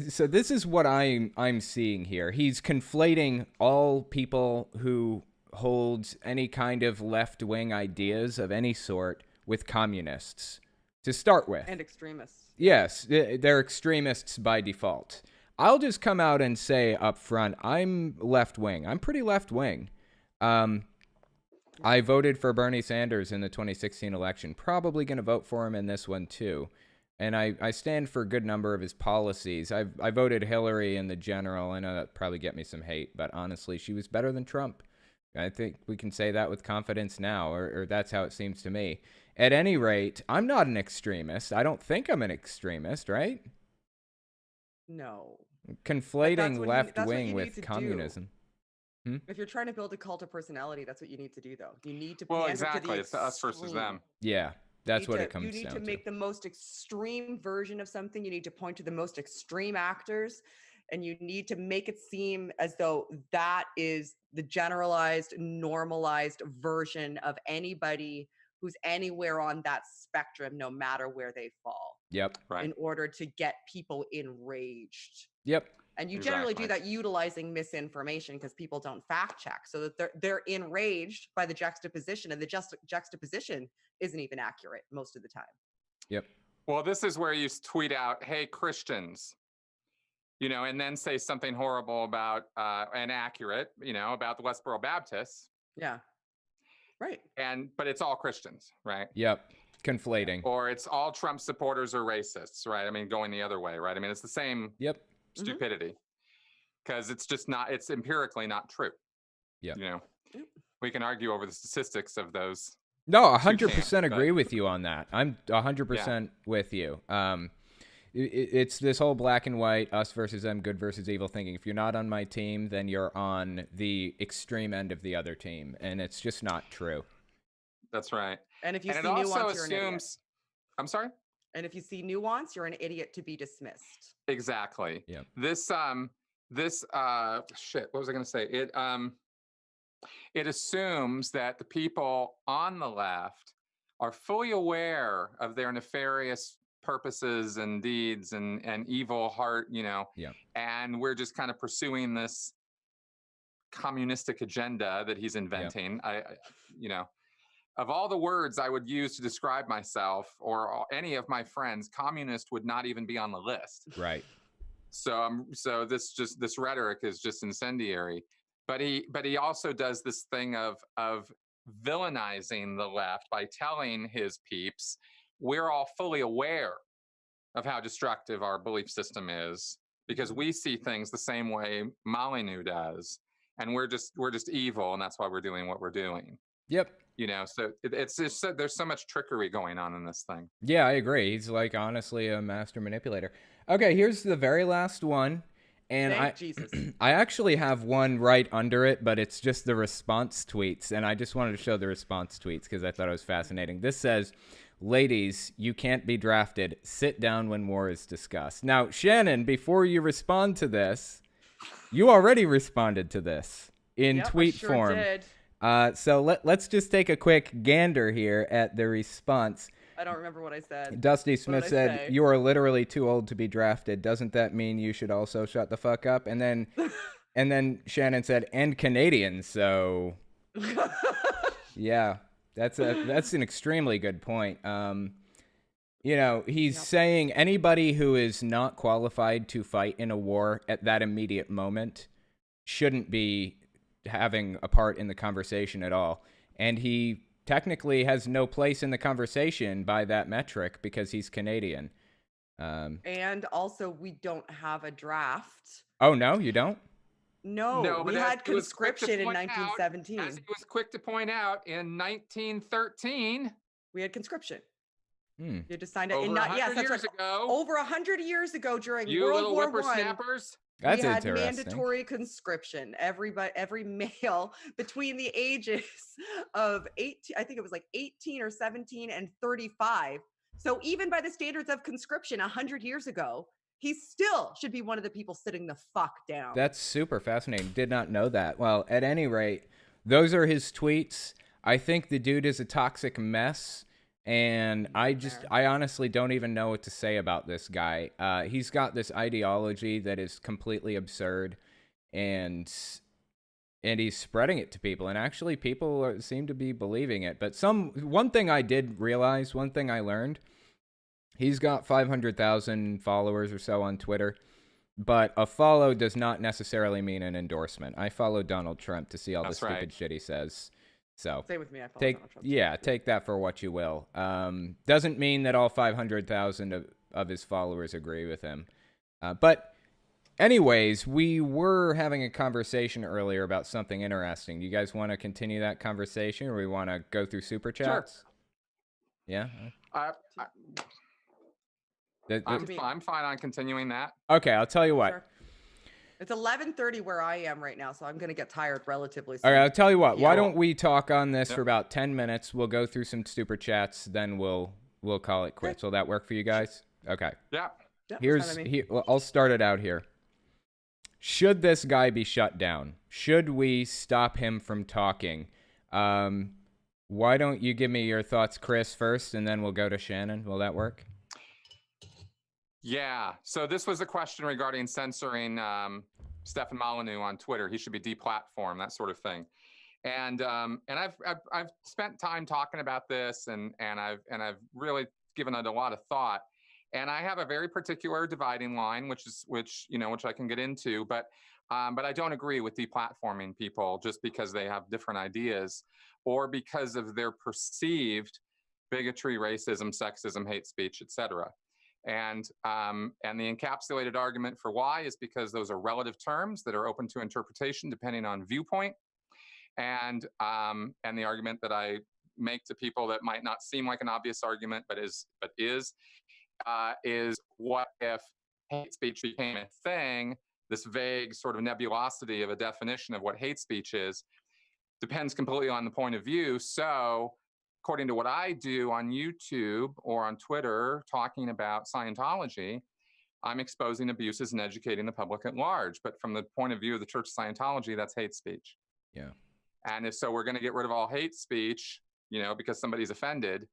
So this is what I'm seeing here. He's conflating all people who hold any kind of left-wing ideas of any sort with communists to start with. And extremists. Yes, they're extremists by default. I'll just come out and say up front, I'm left-wing. I'm pretty left-wing. I voted for Bernie Sanders in the 2016 election. Probably going to vote for him in this one, too. And I stand for a good number of his policies. I voted Hillary in the general. I know that probably get me some hate, but honestly, she was better than Trump. I think we can say that with confidence now, or that's how it seems to me. At any rate, I'm not an extremist. I don't think I'm an extremist, right? No. Conflating what left you wing need with to do. communism. If you're trying to build a cult of personality, that's what you need to do, though. You need to Well, pander to the exactly. It's us versus extreme. them. Yeah, that's what You it comes need down to make the most extreme version of something. You need to point to the most extreme actors, and you need to make it seem as though that is the generalized, normalized version of anybody who's anywhere on that spectrum, no matter where they fall, Yep. Right. in order to get people enraged. Yep. And you generally do Exactly. that utilizing misinformation because people don't fact check, so that they're enraged by the juxtaposition, and the juxtaposition isn't even accurate most of the time. Yep. Well, this is where you tweet out, "Hey, Christians," and then say something horrible about inaccurate, about the Westboro Baptists. Yeah. Right. But it's all Christians, right? Yep. Conflating. Or it's all Trump supporters or racists, right? I mean, going the other way, right? I mean, it's the same Yep. stupidity because it's just not, it's empirically not true. Yep. We can argue over the statistics of those. No, You 100% can't, agree but- with you on that. I'm 100% with you. It's this whole black and white, us versus them, good versus evil thinking. If you're not on my team, then you're on the extreme end of the other team, and it's just not true. That's right. And if you And see it nuance, also you're an idiot. assumes, I'm sorry? And if you see nuance, you're an idiot to be dismissed. Exactly. Yep. This shit, what was I going to say? It assumes that the people on the left are fully aware of their nefarious purposes and deeds and evil heart, Yep. and we're just kind of pursuing this communistic agenda that he's inventing. Of all the words I would use to describe myself or any of my friends, communist would not even be on the list. Right. So this rhetoric is just incendiary. But he also does this thing of villainizing the left by telling his peeps, we're all fully aware of how destructive our belief system is because we see things the same way Molyneux does, and we're just evil, and that's why we're doing what we're doing. Yep. So it's just there's so much trickery going on in this thing. Yeah, I agree. He's like honestly a master manipulator. Okay, here's the very last one. And Thank Jesus. I actually have one right under it, but it's just the response tweets. And I just wanted to show the response tweets because I thought it was fascinating. This says, "Ladies, you can't be drafted. Sit down when war is discussed." Now, Shannon, before you respond to this, you already responded to this in Yep, tweet I sure form. Did. So let's just take a quick gander here at the response. I don't remember what I said. Dusty Smith did I said, say? "You are literally too old to be drafted. Doesn't that mean you should also shut the fuck up?" And then Shannon said, "And Canadians." So yeah, that's an extremely good point. He's saying anybody who is not qualified to fight in a war at that immediate moment shouldn't be having a part in the conversation at all. And he technically has no place in the conversation by that metric because he's Canadian. And also, we don't have a draft. Oh, no, you don't? No, we but had conscription in as he 1917. was quick to point out, in 1913, We had conscription. Hmm. You just signed it. over 100 years ago, Over 100 years ago, during you World little War I, whippersnappers. That's we had interesting. mandatory conscription. Every male between the ages of 18, I think it was like 18 or 17 and 35. So even by the standards of conscription 100 years ago, he still should be one of the people sitting the fuck down. That's super fascinating. Did not know that. Well, at any rate, those are his tweets. I think the dude is a toxic mess. And I honestly don't even know what to say about this guy. He's got this ideology that is completely absurd, and he's spreading it to people. And actually, people seem to be believing it. But one thing I did realize, one thing I learned, he's got 500,000 followers or so on Twitter. But a follow does not necessarily mean an endorsement. I follow Donald Trump to see all the stupid shit he says. So same with me. I follow Donald Trump. Take that for what you will. Doesn't mean that all 500,000 of his followers agree with him. But anyways, we were having a conversation earlier about something interesting. Do you guys want to continue that conversation, or we want to go through super chats? Sure. Yeah. I'm fine on continuing that. Okay, I'll tell you what. Sure. It's 11:30 where I am right now, so I'm going to get tired relatively soon. All right, I'll tell you what. Why don't we talk on this for about 10 minutes? We'll go through some super chats, then we'll call it quits. Will that work for you guys? Okay. Yeah. I'll start it out here. Should this guy be shut down? Should we stop him from talking? Why don't you give me your thoughts, Chris, first, and then we'll go to Shannon. Will that work? Yeah. So this was a question regarding censoring Stefan Molyneux on Twitter. He should be deplatformed, that sort of thing. And I've spent time talking about this, and I've really given it a lot of thought. And I have a very particular dividing line, which I can get into, but I don't agree with deplatforming people just because they have different ideas or because of their perceived bigotry, racism, sexism, hate speech, etc. And the encapsulated argument for why is because those are relative terms that are open to interpretation depending on viewpoint. And the argument that I make to people that might not seem like an obvious argument, but is what if hate speech became a thing? This vague sort of nebulosity of a definition of what hate speech is depends completely on the point of view. So according to what I do on YouTube or on Twitter, talking about Scientology, I'm exposing abuses and educating the public at large. But from the point of view of the Church of Scientology, that's hate speech. Yeah. And if so, we're going to get rid of all hate speech, because somebody's offended.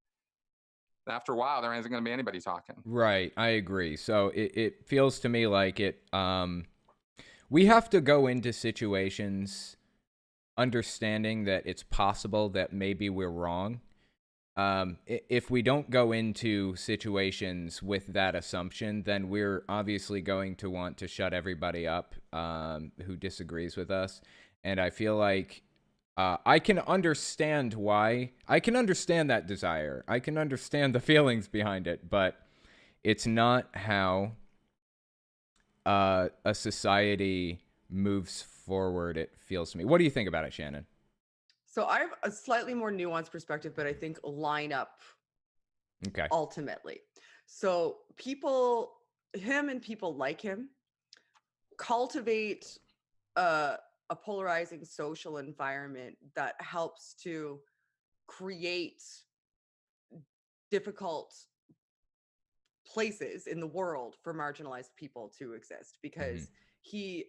After a while, there isn't going to be anybody talking. Right. I agree. So it feels to me like we have to go into situations understanding that it's possible that maybe we're wrong. If we don't go into situations with that assumption, then we're obviously going to want to shut everybody up who disagrees with us. And I feel like I can understand why. I can understand that desire. I can understand the feelings behind it, but it's not how a society moves forward, it feels to me. What do you think about it, Shannon? So I have a slightly more nuanced perspective, but I think line up ultimately. So him and people like him cultivate a polarizing social environment that helps to create difficult places in the world for marginalized people to exist, because he's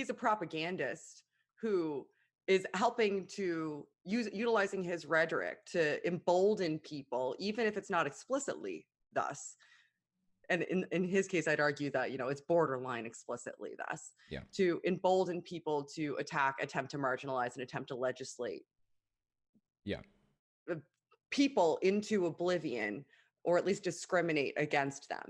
a propagandist who is helping to utilizing his rhetoric to embolden people, even if it's not explicitly thus. And in his case, I'd argue that, it's borderline explicitly thus, to embolden people to attack, attempt to marginalize, and attempt to legislate people into oblivion, or at least discriminate against them.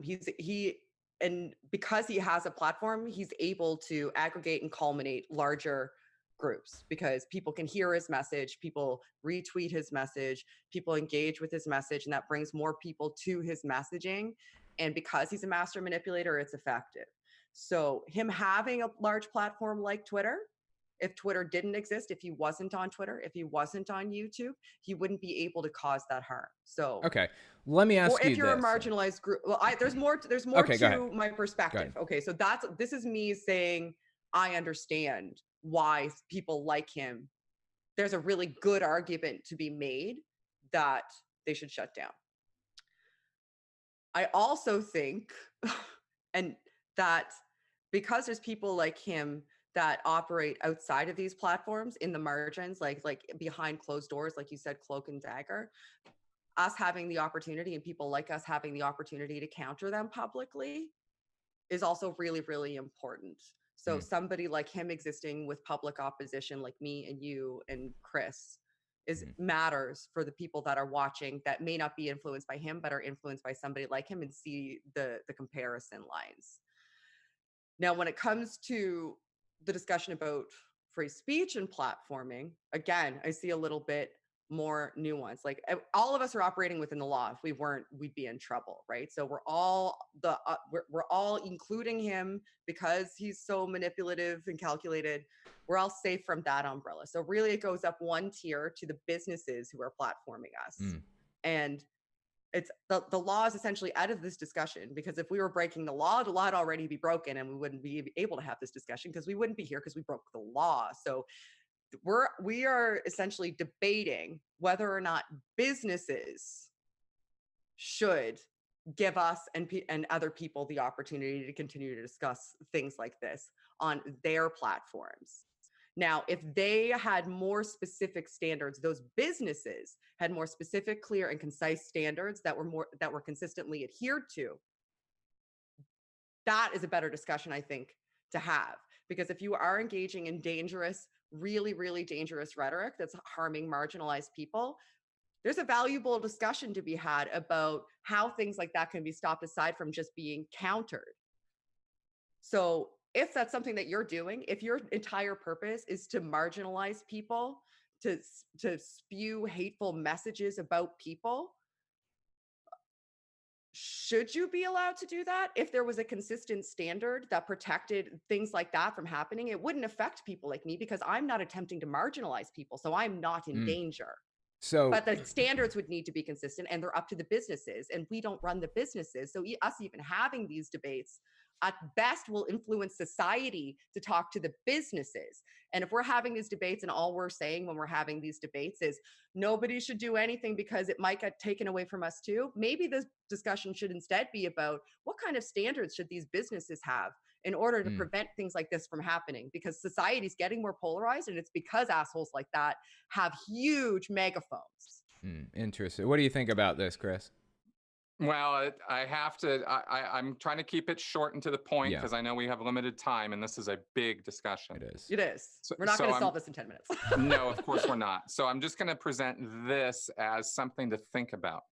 and because he has a platform, he's able to aggregate and culminate larger groups because people can hear his message, people retweet his message, people engage with his message, and that brings more people to his messaging. And because he's a master manipulator, it's effective. So him having a large platform like Twitter, if Twitter didn't exist, if he wasn't on Twitter, if he wasn't on YouTube, he wouldn't be able to cause that harm. So Okay, let me ask or you if you're this. a marginalized group, well, there's more Okay, go to ahead. my perspective. Okay, so this is me saying I understand why people like him. There's a really good argument to be made that they should shut down. I also think, and that because there's people like him that operate outside of these platforms in the margins, like behind closed doors, like you said, cloak and dagger, us having the opportunity and people like us having the opportunity to counter them publicly is also really, really important. So somebody like him existing with public opposition, like me and you and Chris, is matters for the people that are watching that may not be influenced by him, but are influenced by somebody like him and see the comparison lines. Now, when it comes to the discussion about free speech and platforming, again, I see a little bit more nuance. Like all of us are operating within the law. If we weren't, we'd be in trouble, right? So we're all we're all including him because he's so manipulative and calculated. We're all safe from that umbrella. So really, it goes up one tier to the businesses who are platforming us, and it's the law is essentially out of this discussion because if we were breaking the law would already be broken and we wouldn't be able to have this discussion because we wouldn't be here because we broke the law. So we are essentially debating whether or not businesses should give us and other people the opportunity to continue to discuss things like this on their platforms. Now, if they had more specific standards, those businesses had more specific, clear, and concise standards that were consistently adhered to, that is a better discussion, I think, to have. Because if you are engaging in dangerous, really, really dangerous rhetoric that's harming marginalized people, there's a valuable discussion to be had about how things like that can be stopped aside from just being countered. So if that's something that you're doing, if your entire purpose is to marginalize people, to spew hateful messages about people, should you be allowed to do that? If there was a consistent standard that protected things like that from happening, it wouldn't affect people like me because I'm not attempting to marginalize people. So I'm not in danger. But the standards would need to be consistent and they're up to the businesses and we don't run the businesses. So us even having these debates at best will influence society to talk to the businesses. And if we're having these debates and all we're saying when we're having these debates is nobody should do anything because it might get taken away from us too, maybe this discussion should instead be about what kind of standards should these businesses have in order to prevent things like this from happening, because society's getting more polarized and it's because assholes like that have huge megaphones. Interesting. What do you think about this, Chris? Well, I have to, I'm trying to keep it short and to the point because I know we have limited time and this is a big discussion. It is. It is. We're not going to solve this in 10 minutes. No, of course we're not. So I'm just going to present this as something to think about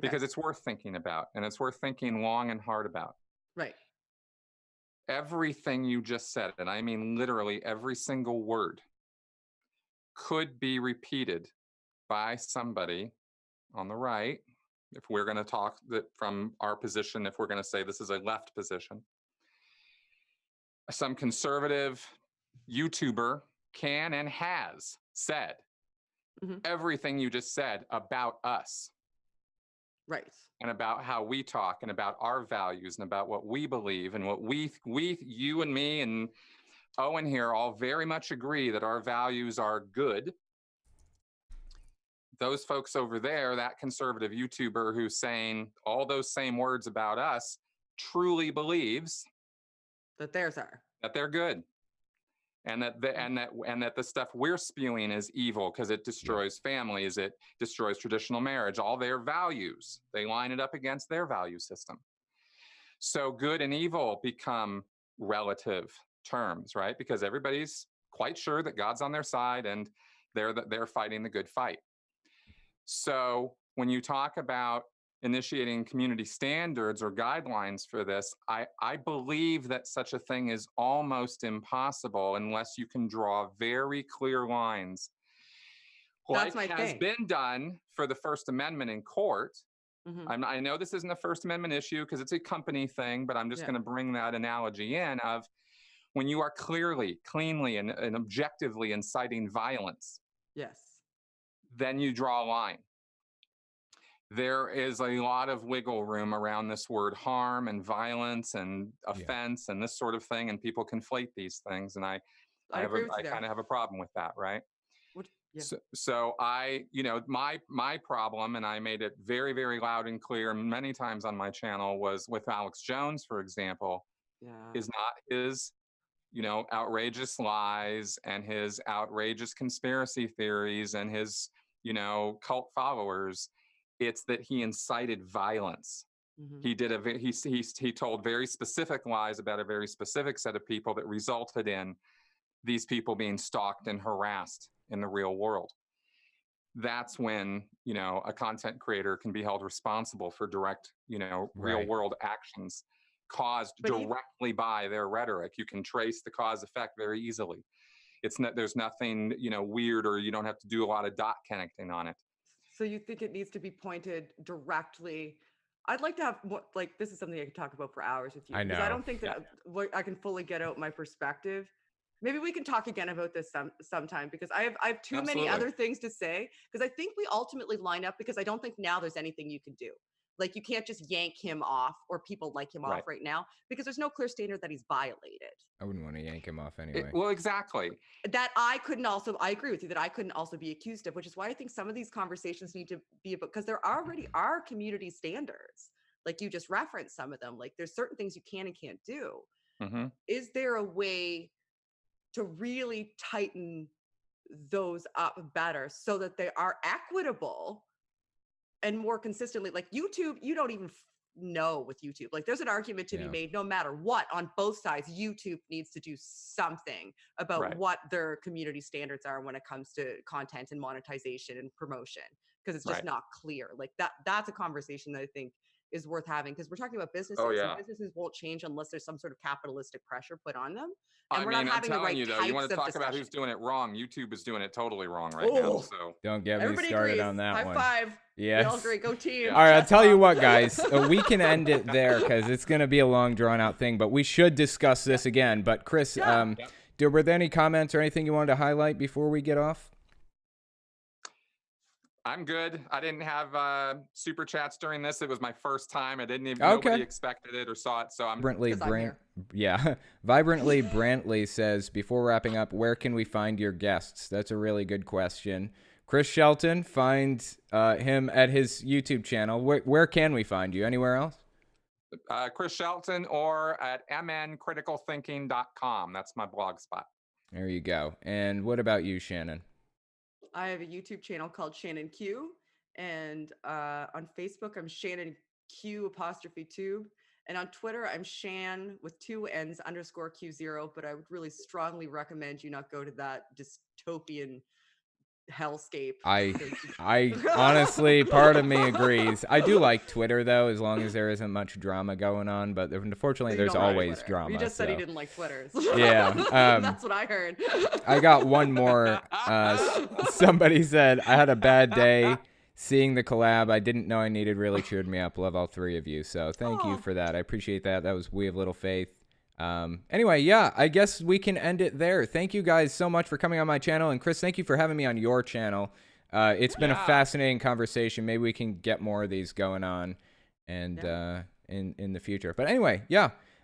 because it's worth thinking about and it's worth thinking long and hard about. Right. Everything you just said, and I mean literally every single word, could be repeated by somebody on the right. If we're going to talk that from our position, if we're going to say this is a left position, some conservative YouTuber can and has said everything you just said about us. Right. And about how we talk and about our values and about what we believe and what you and me and Owen here all very much agree that our values are good. Those folks over there, that conservative YouTuber who's saying all those same words about us, truly believes that theirs are, that they're good, and that the stuff we're spewing is evil because it destroys families, it destroys traditional marriage, all their values. They line it up against their value system. So good and evil become relative terms, right? Because everybody's quite sure that God's on their side and they're fighting the good fight. So when you talk about initiating community standards or guidelines for this, I believe that such a thing is almost impossible unless you can draw very clear lines, That's like my has thing. been done for the First Amendment in court. Mhm. I know this isn't a First Amendment issue because it's a company thing, but I'm just Yeah. going to bring that analogy in of when you are clearly, cleanly, and objectively inciting violence, Yes. then you draw a line. There is a lot of wiggle room around this word harm and violence and offense and this sort of thing, and people conflate these things. And I agree with you there. kind of have a problem with that, right? Yeah. So I, my problem, and I made it very, very loud and clear many times on my channel, was with Alex Jones, for example, Yeah. is not his, outrageous lies and his outrageous conspiracy theories and his, cult followers. It's that he incited violence. Mhm. He did he told very specific lies about a very specific set of people that resulted in these people being stalked and harassed in the real world. That's when, a content creator can be held responsible for direct, real world actions caused directly by their rhetoric. You can trace the cause effect very easily. It's not, there's nothing, weird, or you don't have to do a lot of dot connecting on it. So you think it needs to be pointed directly? I'd like to have more, like, this is something I could talk about for hours with you. I Because I know. don't think that I can fully get out my perspective. Maybe we can talk again about this sometime, because I have too many other things to say, because I think we ultimately line up, because I don't think now there's anything you can do. Like, you can't just yank him off, or people like him off right now, because there's no clear standard that he's violated. I wouldn't want to yank him off anyway. Well, exactly. That I agree with you, that I couldn't also be accused of, which is why I think some of these conversations need to be about, because there already are community standards. Like you just referenced some of them. Like, there's certain things you can and can't do. Mm-hmm. Is there a way to really tighten those up better so that they are equitable and more consistently? Like YouTube, you don't even know with YouTube. Like, there's an argument to be made, no matter what, on both sides. YouTube needs to do something about what their community standards are when it comes to content and monetization and promotion, because it's just not clear. Like, that's a conversation that I think is worth having, because we're talking about businesses. And businesses won't change unless there's some sort of capitalistic pressure put on them. And we're not having the right you, though, types you want to of talk about who's doing it wrong? YouTube is doing it totally wrong right now. So don't get everybody me started agrees. on that High one. five. Yes. We all agree. Go team. All right, I'll tell you what, guys. We can end it there because it's going to be a long, drawn-out thing. But we should discuss this again. But Chris, were there any comments or anything you wanted to highlight before we get off? I'm good. I didn't have super chats during this. It was my first time. I didn't even nobody expected it or saw it. So I'm Vibrantly Brantley says, before wrapping up, where can we find your guests? That's a really good question. Chris Shelton, find him at his YouTube channel. Where can we find you? Anywhere else? Chris Shelton, or at mncriticalthinking.com. That's my blog spot. There you go. And what about you, Shannon? I have a YouTube channel called Shannon Q, and on Facebook I'm Shannon Q '2, and on Twitter I'm Shan with 2 N's _Q0. But I would really strongly recommend you not go to that dystopian hellscape. I honestly, part of me agrees. I do like Twitter, though, as long as there isn't much drama going on. But unfortunately, there's always drama. You just said he didn't like Twitter. Yeah. That's what I heard. I got one more. Somebody said, I had a bad day seeing the collab. I didn't know I needed really cheered me up. Love all 3 of you. So thank you for that. I appreciate that. That was We Have Little Faith. Anyway, yeah, I guess we can end it there. Thank you guys so much for coming on my channel. And Chris, thank you for having me on your channel. It's been a fascinating conversation. Maybe we can get more of these going on and in the future. But anyway,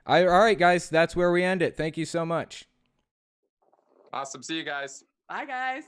all right, guys, that's where we end it. Thank you so much. Awesome. See you guys. Bye, guys.